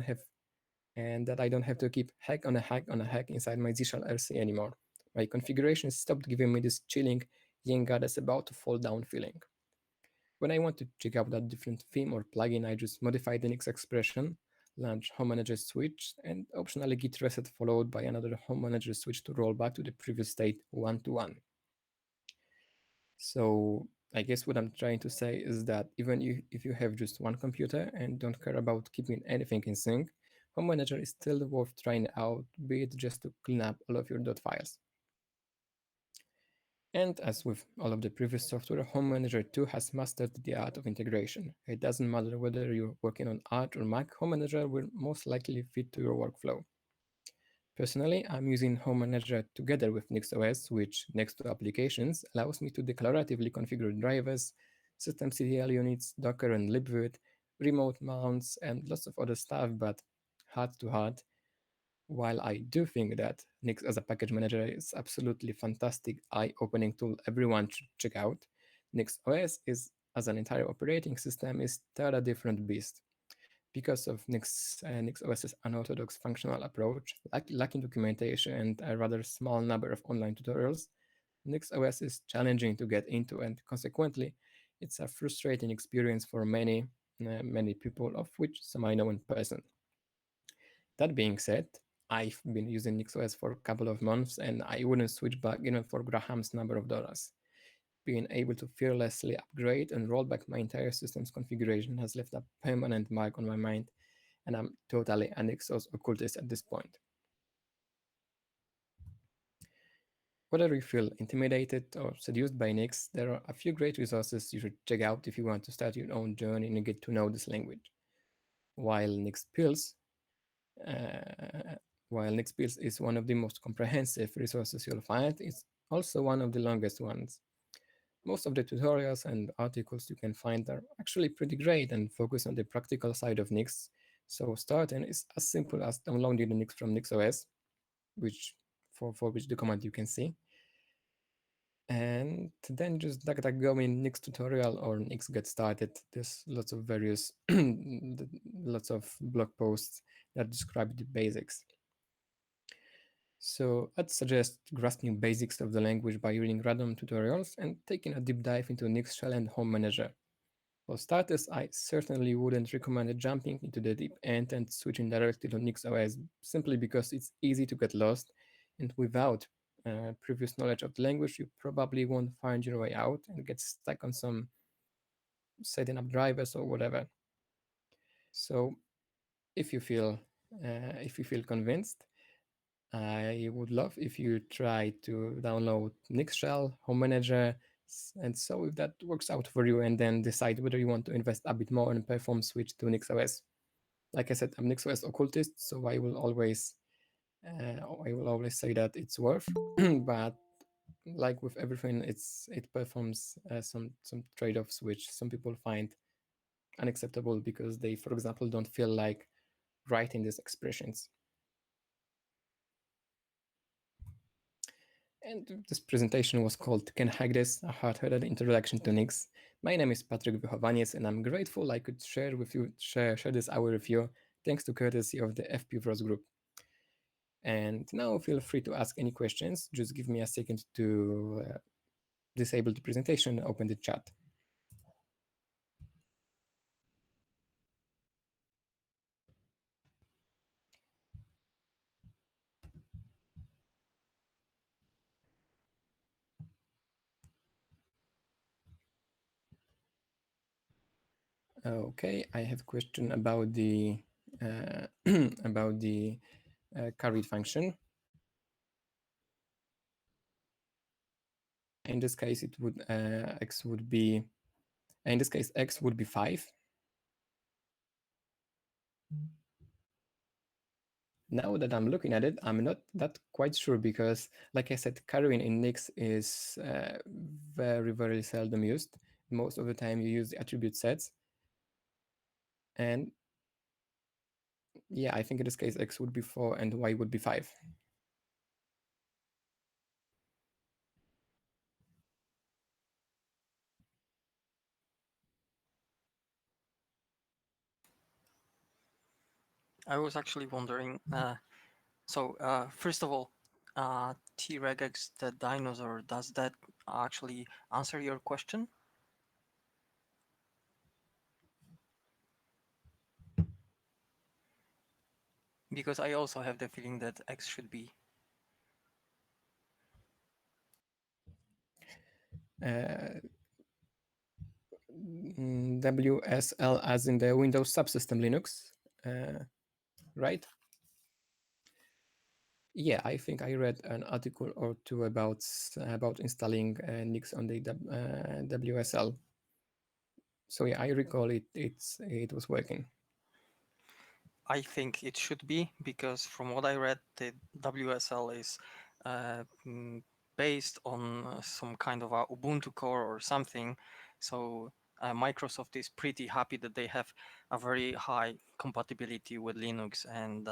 have to keep hack on a hack inside my Z-shell-RC anymore. My configuration stopped giving me this chilling young goddess about to fall down feeling. When I want to check out a different theme or plugin, I just modify the Nix expression, launch Home Manager switch, and optionally git reset followed by another Home Manager switch to roll back to the previous state 1-to-1. So I guess what I'm trying to say is that even if you have just one computer and don't care about keeping anything in sync, Home Manager is still worth trying out, be it just to clean up all of your .files. And as with all of the previous software, Home Manager 2 has mastered the art of integration. It doesn't matter whether you're working on Arch or Mac, Home Manager will most likely fit to your workflow. Personally, I'm using Home Manager together with NixOS, which, next to applications, allows me to declaratively configure drivers, systemctl units, Docker and libvirt, remote mounts, and lots of other stuff, but heart to heart, while I do think that Nix as a package manager is absolutely fantastic, eye-opening tool everyone should check out, NixOS is, as an entire operating system, is still a different beast. Because of NixOS's unorthodox functional approach, lacking documentation, and a rather small number of online tutorials, NixOS is challenging to get into, and consequently, it's a frustrating experience for many people, of which some I know in person. That being said, I've been using NixOS for a couple of months, and I wouldn't switch back even for Graham's number of dollars. Being able to fearlessly upgrade and roll back my entire system's configuration has left a permanent mark on my mind, and I'm totally a NixOS occultist at this point. Whether you feel intimidated or seduced by Nix, there are a few great resources you should check out if you want to start your own journey and get to know this language. While nix-build is one of the most comprehensive resources you'll find, it's also one of the longest ones. Most of the tutorials and articles you can find are actually pretty great and focus on the practical side of Nix. So starting is as simple as downloading the Nix from NixOS, which for which the command you can see. And then just go in Nix tutorial or Nix get started. There's lots of various, lots of blog posts that describe the basics. So I'd suggest grasping basics of the language by reading random tutorials and taking a deep dive into nix-shell and Home Manager. For starters, I certainly wouldn't recommend jumping into the deep end and switching directly to NixOS, simply because it's easy to get lost, and without previous knowledge of the language, you probably won't find your way out and get stuck on some setting up drivers or whatever. So if you feel convinced, I would love if you try to download nix-shell, Home Manager, and so if that works out for you, and then decide whether you want to invest a bit more and perform switch to NixOS. Like I said, I'm NixOS occultist, so I will always say that it's worth, but like with everything, it performs some trade-offs which some people find unacceptable because they, for example, don't feel like writing these expressions. And this presentation was called Can Hack This? A Hard-Headed Introduction to Nix. My name is Patrick Wychowanis, and I'm grateful I could share this hour with you, thanks to courtesy of the FPVROS group. And now feel free to ask any questions. Just give me a second to disable the presentation and open the chat. Okay, I have a question about the about the carried function. In this case, it would x would be. In this case, x would be 5. Now that I'm looking at it, I'm not that quite sure because, like I said, carrying in Nix is very, very seldom used. Most of the time you use the attribute sets. And yeah, I think in this case, x would be 4 and y would be 5. I was actually wondering, first of all, T-Regex the dinosaur, does that actually answer your question? Because I also have the feeling that X should be. WSL as in the Windows subsystem Linux, right? Yeah, I think I read an article or two about installing Nix on the WSL. So yeah, I recall it was working. I think it should be, because from what I read, the WSL is based on some kind of a Ubuntu core or something. So Microsoft is pretty happy that they have a very high compatibility with Linux, and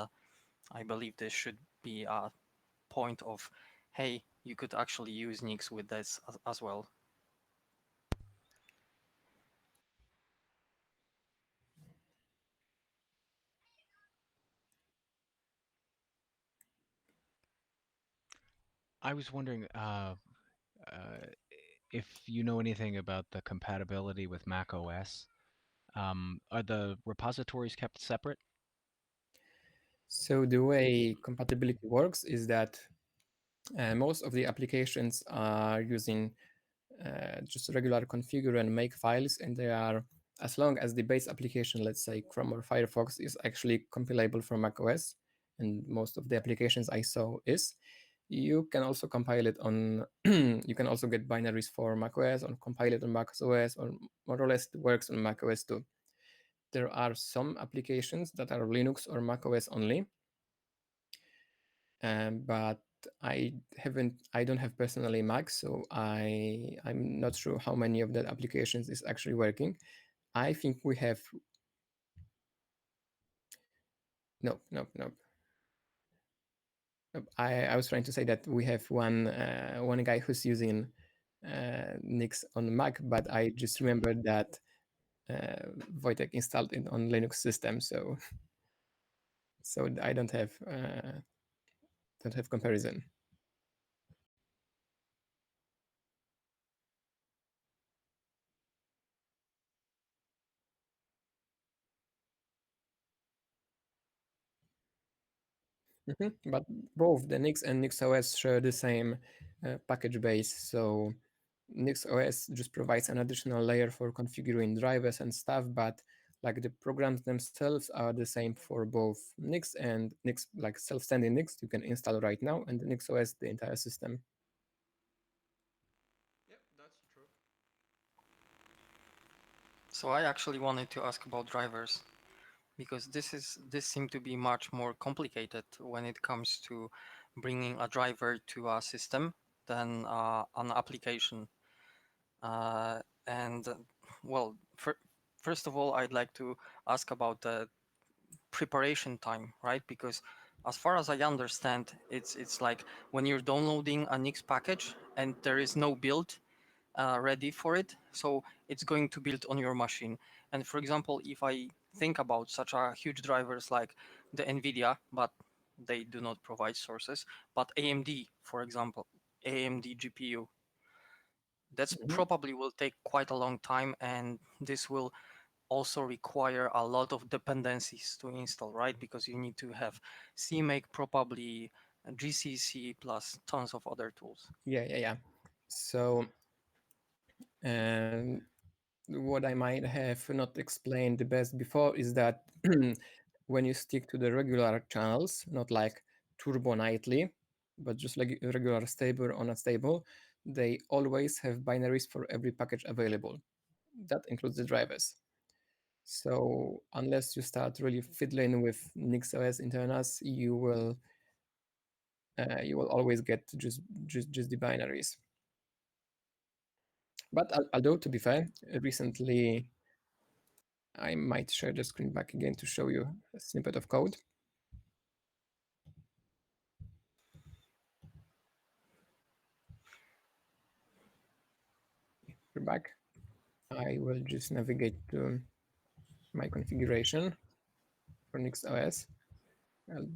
I believe there should be a point of, hey, you could actually use Nix with this as well. I was wondering if you know anything about the compatibility with Mac OS. Are the repositories kept separate? So the way compatibility works is that most of the applications are using just regular configure and make files, and they are, as long as the base application, let's say Chrome or Firefox, is actually compilable from macOS, and most of the applications I saw is, you can also compile it on, you can also get binaries for macOS or compile it on macOS, or more or less it works on macOS too. There are some applications that are Linux or macOS only, but I don't have personally Mac, so I'm not sure how many of that applications is actually working. I think we have nope. I was trying to say that we have one guy who's using Nix on Mac, but I just remembered that Wojtek installed it on Linux system, so I don't have comparison. But both the Nix and NixOS share the same package base, so NixOS just provides an additional layer for configuring drivers and stuff, but like the programs themselves are the same for both Nix and Nix, like self-standing Nix you can install right now, and NixOS, the entire system. Yep, that's true. So I actually wanted to ask about drivers, because this seemed to be much more complicated when it comes to bringing a driver to a system than an application. And well, first of all, I'd like to ask about the preparation time, right? Because as far as I understand, it's like when you're downloading a Nix package and there is no build ready for it, so it's going to build on your machine. And for example, if I think about such a huge drivers like the NVIDIA, but they do not provide sources, but AMD, for example, AMD GPU, that's probably will take quite a long time, and this will also require a lot of dependencies to install, right? Because you need to have CMake, probably GCC, plus tons of other tools. Yeah. So what I might have not explained the best before is that when you stick to the regular channels, not like turbo nightly, but just like regular stable or unstable, they always have binaries for every package available. That includes the drivers. So unless you start really fiddling with NixOS internals, you will always get just the binaries. But although, to be fair, recently I might share the screen back again to show you a snippet of code. We're back. I will just navigate to my configuration for NixOS. I'll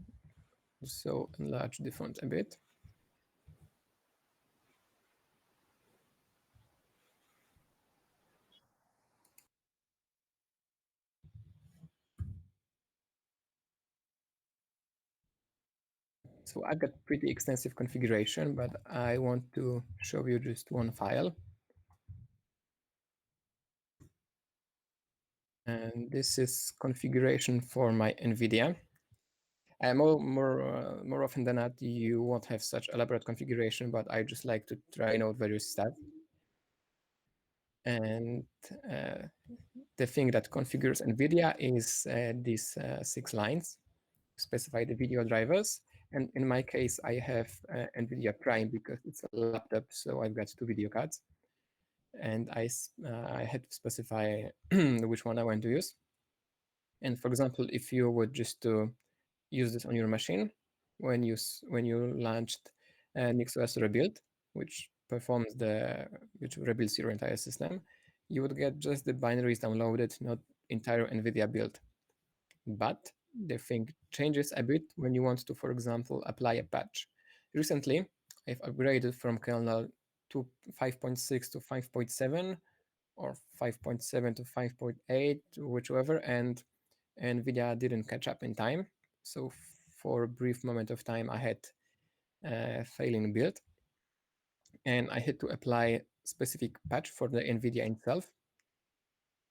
also enlarge the font a bit. So I've got pretty extensive configuration, but I want to show you just one file. And this is configuration for my NVIDIA. More often than not, you won't have such elaborate configuration, but I just like to try out various stuff. And the thing that configures NVIDIA is these 6 lines, specify the video drivers. And in my case, I have NVIDIA Prime because it's a laptop, so I've got 2 video cards. And I had to specify which one I want to use. And for example, if you would just to use this on your machine, when you launched NixOS rebuild, which rebuilds your entire system, you would get just the binaries downloaded, not entire NVIDIA build. But the thing changes a bit when you want to, for example, apply a patch. Recently, I've upgraded from kernel to 5.6 to 5.7 or 5.7 to 5.8, whichever, and NVIDIA didn't catch up in time. So for a brief moment of time, I had a failing build, and I had to apply specific patch for the NVIDIA itself.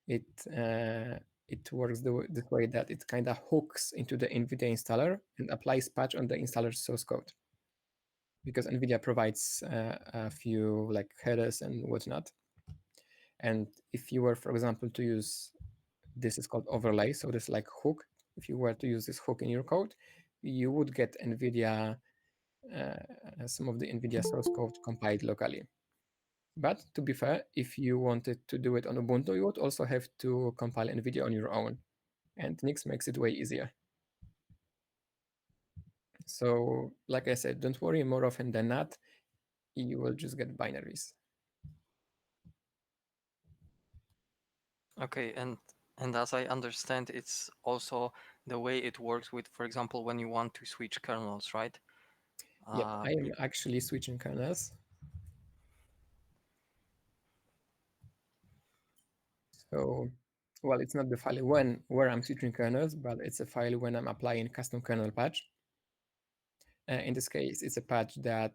It works this way that it kind of hooks into the NVIDIA installer and applies patch on the installer's source code, because NVIDIA provides a few like headers and whatnot. And if you were, for example, to use, this is called overlay, so this like hook, if you were to use this hook in your code, you would get NVIDIA, some of the NVIDIA source code compiled locally. But to be fair, if you wanted to do it on Ubuntu, you would also have to compile NVIDIA on your own. And Nix makes it way easier. So like I said, don't worry, more often than not, you will just get binaries. Okay, and as I understand, it's also the way it works with, for example, when you want to switch kernels, right? Yep, I am actually switching kernels. So, well, it's not the file where I'm switching kernels, but it's a file when I'm applying custom kernel patch. In this case, it's a patch that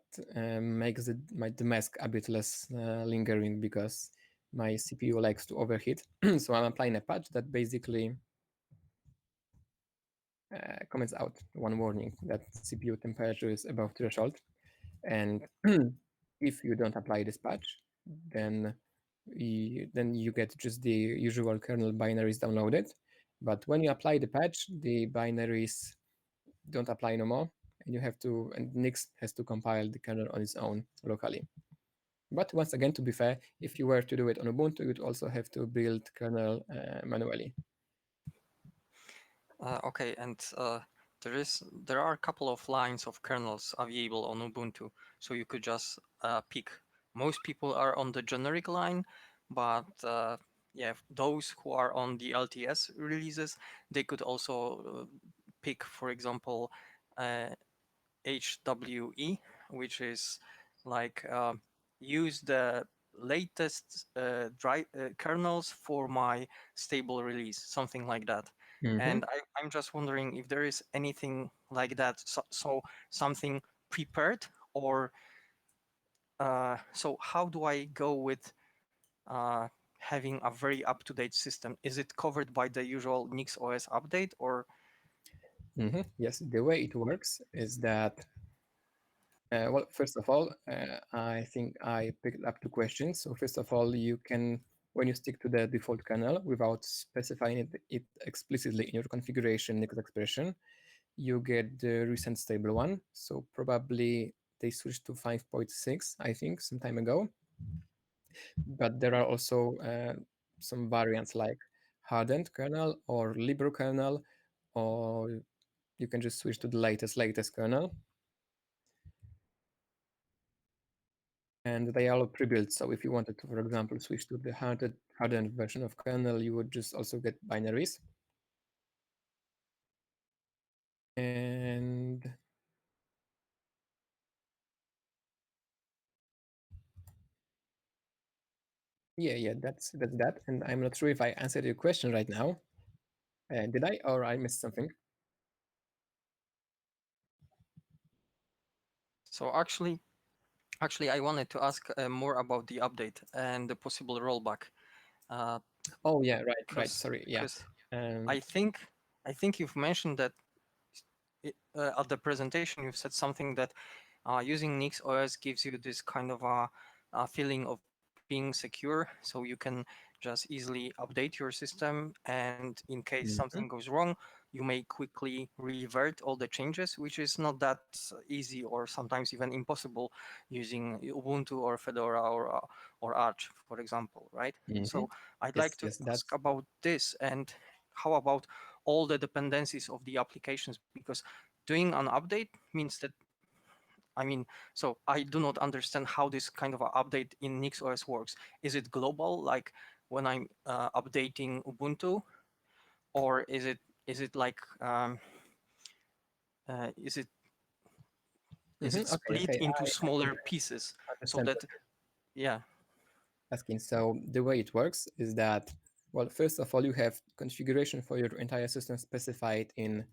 makes the mask a bit less lingering because my CPU likes to overheat. So I'm applying a patch that basically comments out one warning that CPU temperature is above threshold. And if you don't apply this patch, then you get just the usual kernel binaries downloaded. But when you apply the patch, the binaries don't apply no more, and Nix has to compile the kernel on its own locally. But once again, to be fair, if you were to do it on Ubuntu, you'd also have to build kernel manually. Okay, and there are a couple of lines of kernels available on Ubuntu, so you could just pick. Most people are on the generic line, but yeah, those who are on the LTS releases, they could also pick, for example, HWE, which is like use the latest kernels for my stable release, something like that. And I'm just wondering if there is anything like that, so something prepared, or so how do I go with having a very up-to-date system? Is it covered by the usual NixOS update, or? Yes, the way it works is that, well, first of all, I think I picked up 2 questions. So first of all, you can, when you stick to the default kernel without specifying it explicitly in your configuration Nix expression, you get the recent stable one. So probably they switched to 5.6, I think, some time ago. But there are also some variants like hardened kernel or libero kernel, or you can just switch to the latest kernel. And they are all pre-built. So if you wanted to, for example, switch to the hardened version of kernel, you would just also get binaries. And yeah, that's that. And I'm not sure if I answered your question right now. Did I, or I missed something? So actually, I wanted to ask more about the update and the possible rollback. Oh yeah, right. Sorry, yeah. Because I think you've mentioned that at the presentation, you've said something that using NixOS gives you this kind of a feeling of being secure, so you can just easily update your system, and in case something Mhm. goes wrong, you may quickly revert all the changes, which is not that easy or sometimes even impossible using Ubuntu or Fedora or Arch, for example, right? Mhm. So I'd like Yes, to yes, ask that's about this, and how about all the dependencies of the applications, because doing an update means that, I mean, so I do not understand how this kind of a update in NixOS works. Is it global, like when I'm updating Ubuntu, or is it like is it Okay, split okay. into I smaller pieces so understand that, yeah. asking. So the way it works is that, well, first of all, you have configuration for your entire system specified in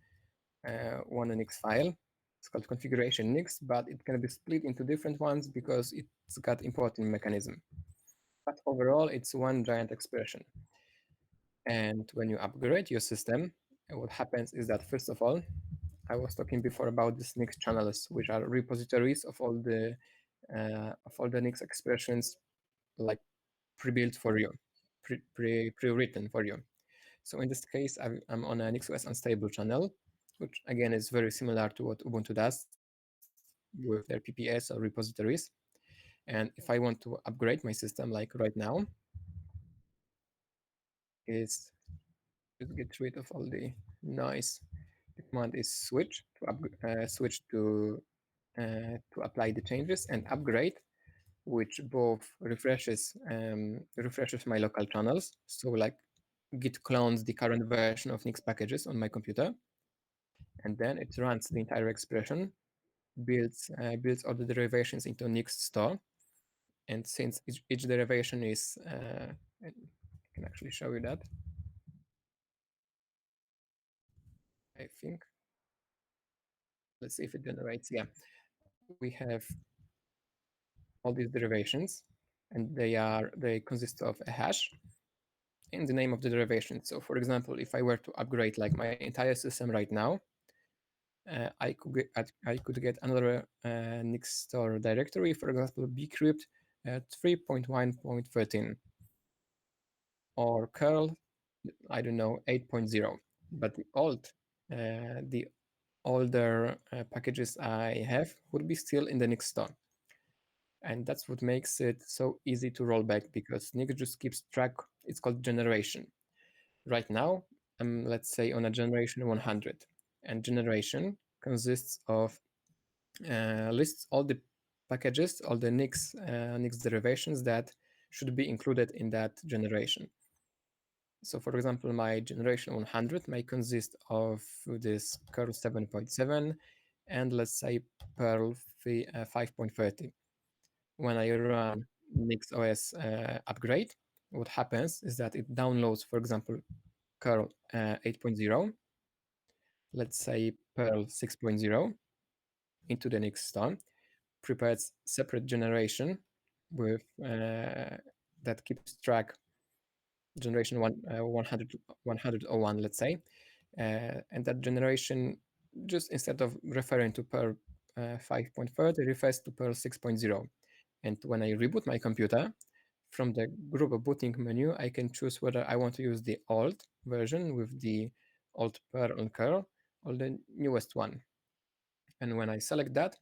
one Nix file. It's called configuration Nix, but it can be split into different ones because it's got important mechanism. But overall, it's one giant expression. And when you upgrade your system, what happens is that, first of all, I was talking before about these Nix channels, which are repositories of all the Nix expressions, like pre-built for you, pre-written for you. So in this case, I'm on a NixOS unstable channel, which again is very similar to what Ubuntu does with their PPS or repositories. And if I want to upgrade my system, like right now, is to get rid of all the noise. The command is switch to apply the changes, and upgrade, which both refreshes my local channels. So like git clones the current version of Nix packages on my computer, and then it runs the entire expression, builds all the derivations into Nix store. And since each derivation is, I can actually show you that. I think. Let's see if it generates. Yeah, we have all these derivations, and they consist of a hash and the name of the derivation. So for example, if I were to upgrade like my entire system right now, I could get another Nix store directory, for example, bcrypt at 3.1.13 or curl, I don't know, 8.0. But the older packages I have would be still in the Nix store. And that's what makes it so easy to roll back, because Nix just keeps track. It's called generation. Right now, I'm, let's say, on a generation 100, and generation consists of lists all the packages, all the Nix derivations that should be included in that generation. So for example, my generation 100 may consist of this curl 7.7 and let's say Perl 5.30. When I run NixOS upgrade, what happens is that it downloads, for example, curl 8.0, let's say Perl 6.0 into the Nix store, prepares separate generation with that keeps track generation 101, let's say, and that generation, just instead of referring to Perl 5.30, refers to Perl 6.0. And when I reboot my computer, from the group booting menu, I can choose whether I want to use the old version with the old Perl and curl, or the newest one. And when I select that,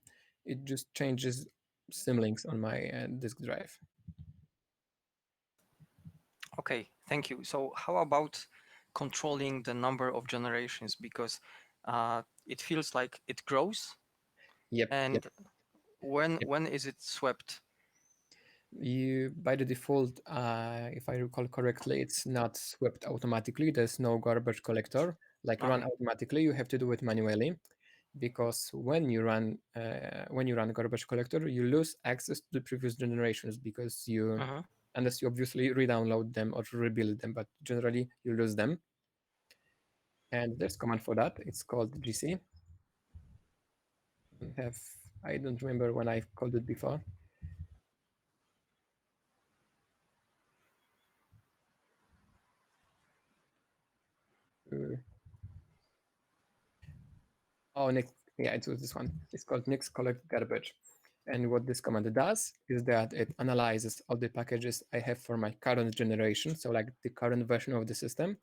it just changes symlinks on my disk drive. Okay, thank you. So how about controlling the number of generations, because it feels like it grows, Yep. and when is it swept? By the default, if I recall correctly, it's not swept automatically. There's no garbage collector like run Okay. automatically. You have to do it manually, because when you run garbage collector, you lose access to the previous generations, because unless you obviously re-download them or rebuild them, but generally you lose them. And there's command for that. It's called gc. I don't remember when I've called it before. Oh, yeah, it was this one. It's called nix-collect-garbage. And what this command does is that it analyzes all the packages I have for my current generation, so like the current version of the system,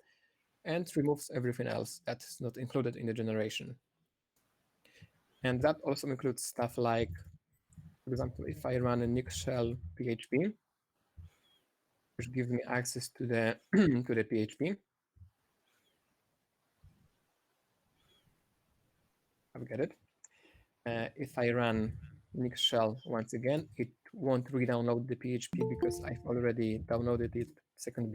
and removes everything else that's not included in the generation. And that also includes stuff like, for example, if I run a nix-shell-php, which gives me access to the to the PHP. I've got it. If I run nix-shell once again, it won't re-download the PHP because I've already downloaded it seconds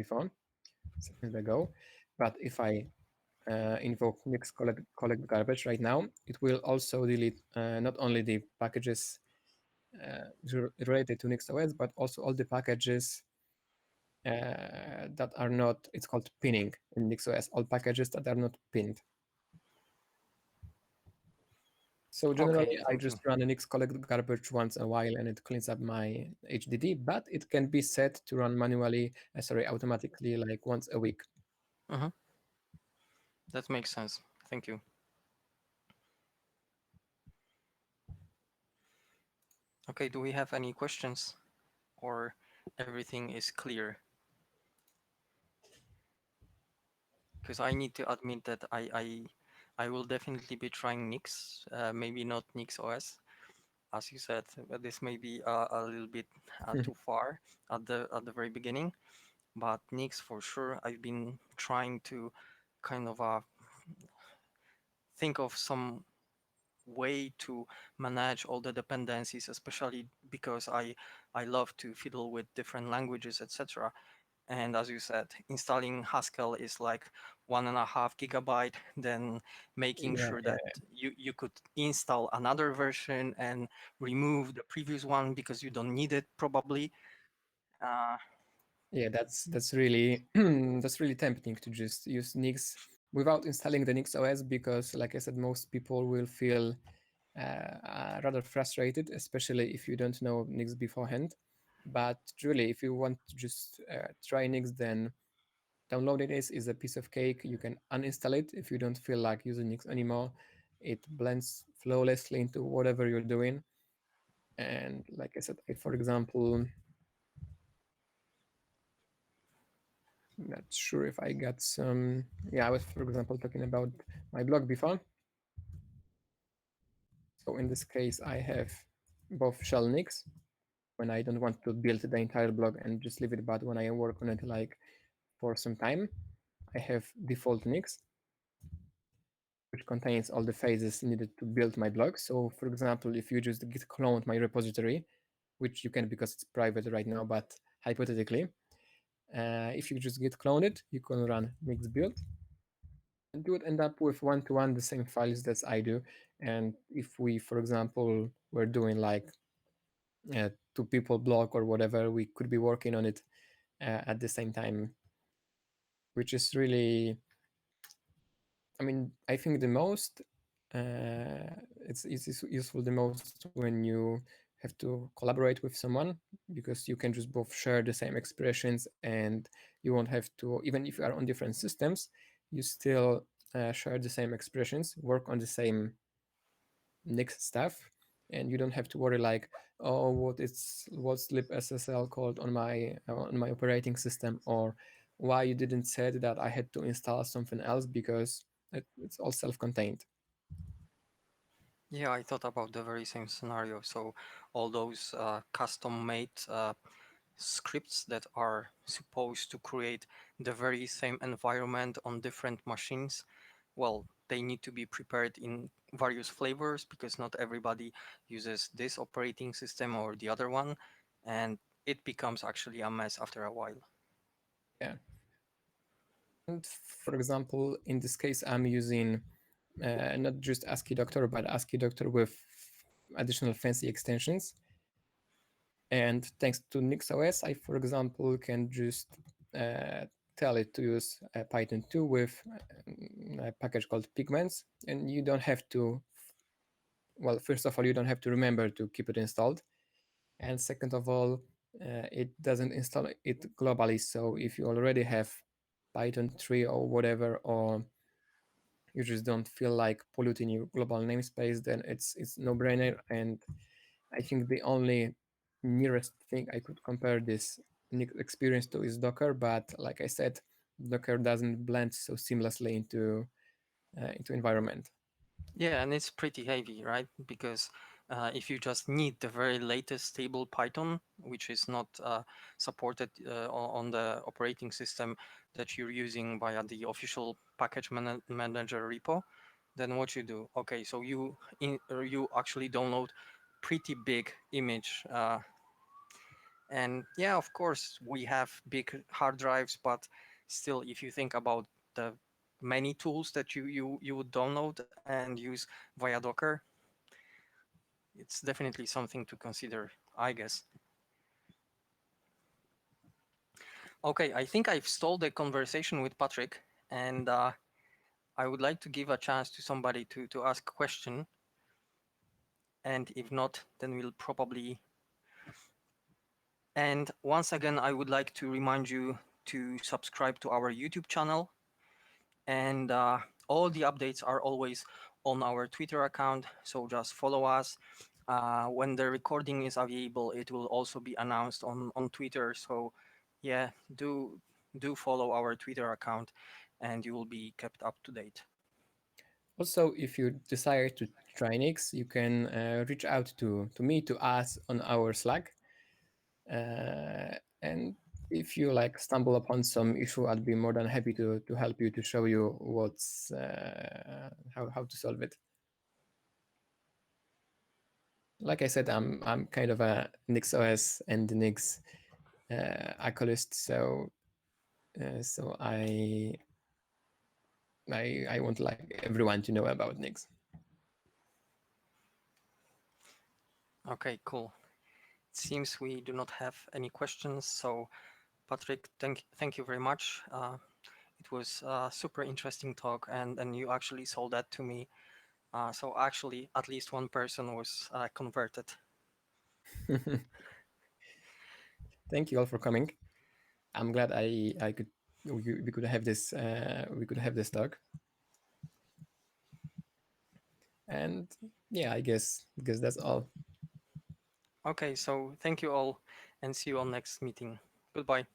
ago. But if I invoke nix-collect garbage right now, it will also delete not only the packages related to NixOS, but also all the packages that are not, it's called pinning in NixOS, all packages that are not pinned. So generally, I just run a nix-collect garbage once in a while, and it cleans up my HDD. But it can be set to run manually, automatically, like once a week. That makes sense. Thank you. Okay, do we have any questions, or everything is clear? Because I need to admit that I will definitely be trying Nix, maybe not NixOS, as you said, but this may be a little bit too far at the very beginning. But Nix for sure, I've been trying to kind of think of some way to manage all the dependencies, especially because I love to fiddle with different languages, etc. And as you said, installing Haskell is like 1.5 gigabyte, then making sure that you could install another version and remove the previous one because you don't need it probably. Yeah, that's really that's really tempting to just use Nix without installing the NixOS, because, like I said, most people will feel rather frustrated, especially if you don't know Nix beforehand. But really, if you want to just try Nix, then downloading it is a piece of cake. You can uninstall it if you don't feel like using Nix anymore. It blends flawlessly into whatever you're doing. And like I said, for example, not sure if I got some. Yeah, I was, for example, talking about my blog before. So in this case, I have both shell Nix when I don't want to build the entire blog and just leave it, but when I work on it like for some time, I have default Nix, which contains all the phases needed to build my blog. So for example, if you just git clone my repository, which you can because it's private right now, but hypothetically, if you just git clone it, you can run nix-build, and you would end up with one-to-one the same files that I do. And if we, for example, were doing like a 2-people blog or whatever, we could be working on it at the same time, which is really, I mean, I think the most, it's useful the most when you have to collaborate with someone, because you can just both share the same expressions and you won't have to, even if you are on different systems, you still share the same expressions, work on the same Nix stuff, and you don't have to worry like, oh, what's libSSL called on my operating system, or why you didn't say that I had to install something else, because it's all self-contained. Yeah, I thought about the very same scenario. So all those custom-made scripts that are supposed to create the very same environment on different machines, well, they need to be prepared in various flavors because not everybody uses this operating system or the other one, and it becomes actually a mess after a while. Yeah. And for example, in this case, I'm using not just ASCII Doctor, but ASCII Doctor with additional fancy extensions. And thanks to NixOS, I, for example, can just tell it to use Python 2 with a package called Pigments, and you don't have to, well, first of all, you don't have to remember to keep it installed. And second of all, it doesn't install it globally. So if you already have Python 3 or whatever, or you just don't feel like polluting your global namespace, then it's no-brainer. And I think the only nearest thing I could compare this experience to is Docker, but like I said, Docker doesn't blend so seamlessly into environment. Yeah, and it's pretty heavy, right? Because if you just need the very latest stable Python, which is not supported on the operating system that you're using via the official package manager repo, then what you do? Okay, so you actually download pretty big image. And yeah, of course, we have big hard drives, but still, if you think about the many tools that you would download and use via Docker, it's definitely something to consider, I guess. Okay, I think I've stalled the conversation with Patrick, and I would like to give a chance to somebody to ask a question. And if not, then we'll probably. And once again, I would like to remind you to subscribe to our YouTube channel. And all the updates are always on our Twitter account, so just follow us. When the recording is available, it will also be announced on Twitter. So yeah, do follow our Twitter account and you will be kept up to date. Also, if you desire to try Nix, you can reach out to me, to us on our Slack. And if you like stumble upon some issue, I'd be more than happy to help you, to show you what's how to solve it. Like I said, I'm kind of a NixOS and Nix alcoholist, so I want like everyone to know about Nix. Okay, cool. It seems we do not have any questions. So Patrick, thank you very much. It was a super interesting talk, and you actually sold that to me. So actually, at least one person was converted. Thank you all for coming. I'm glad we could have this talk. And yeah, I guess that's all. Okay, so thank you all, and see you on next meeting. Goodbye.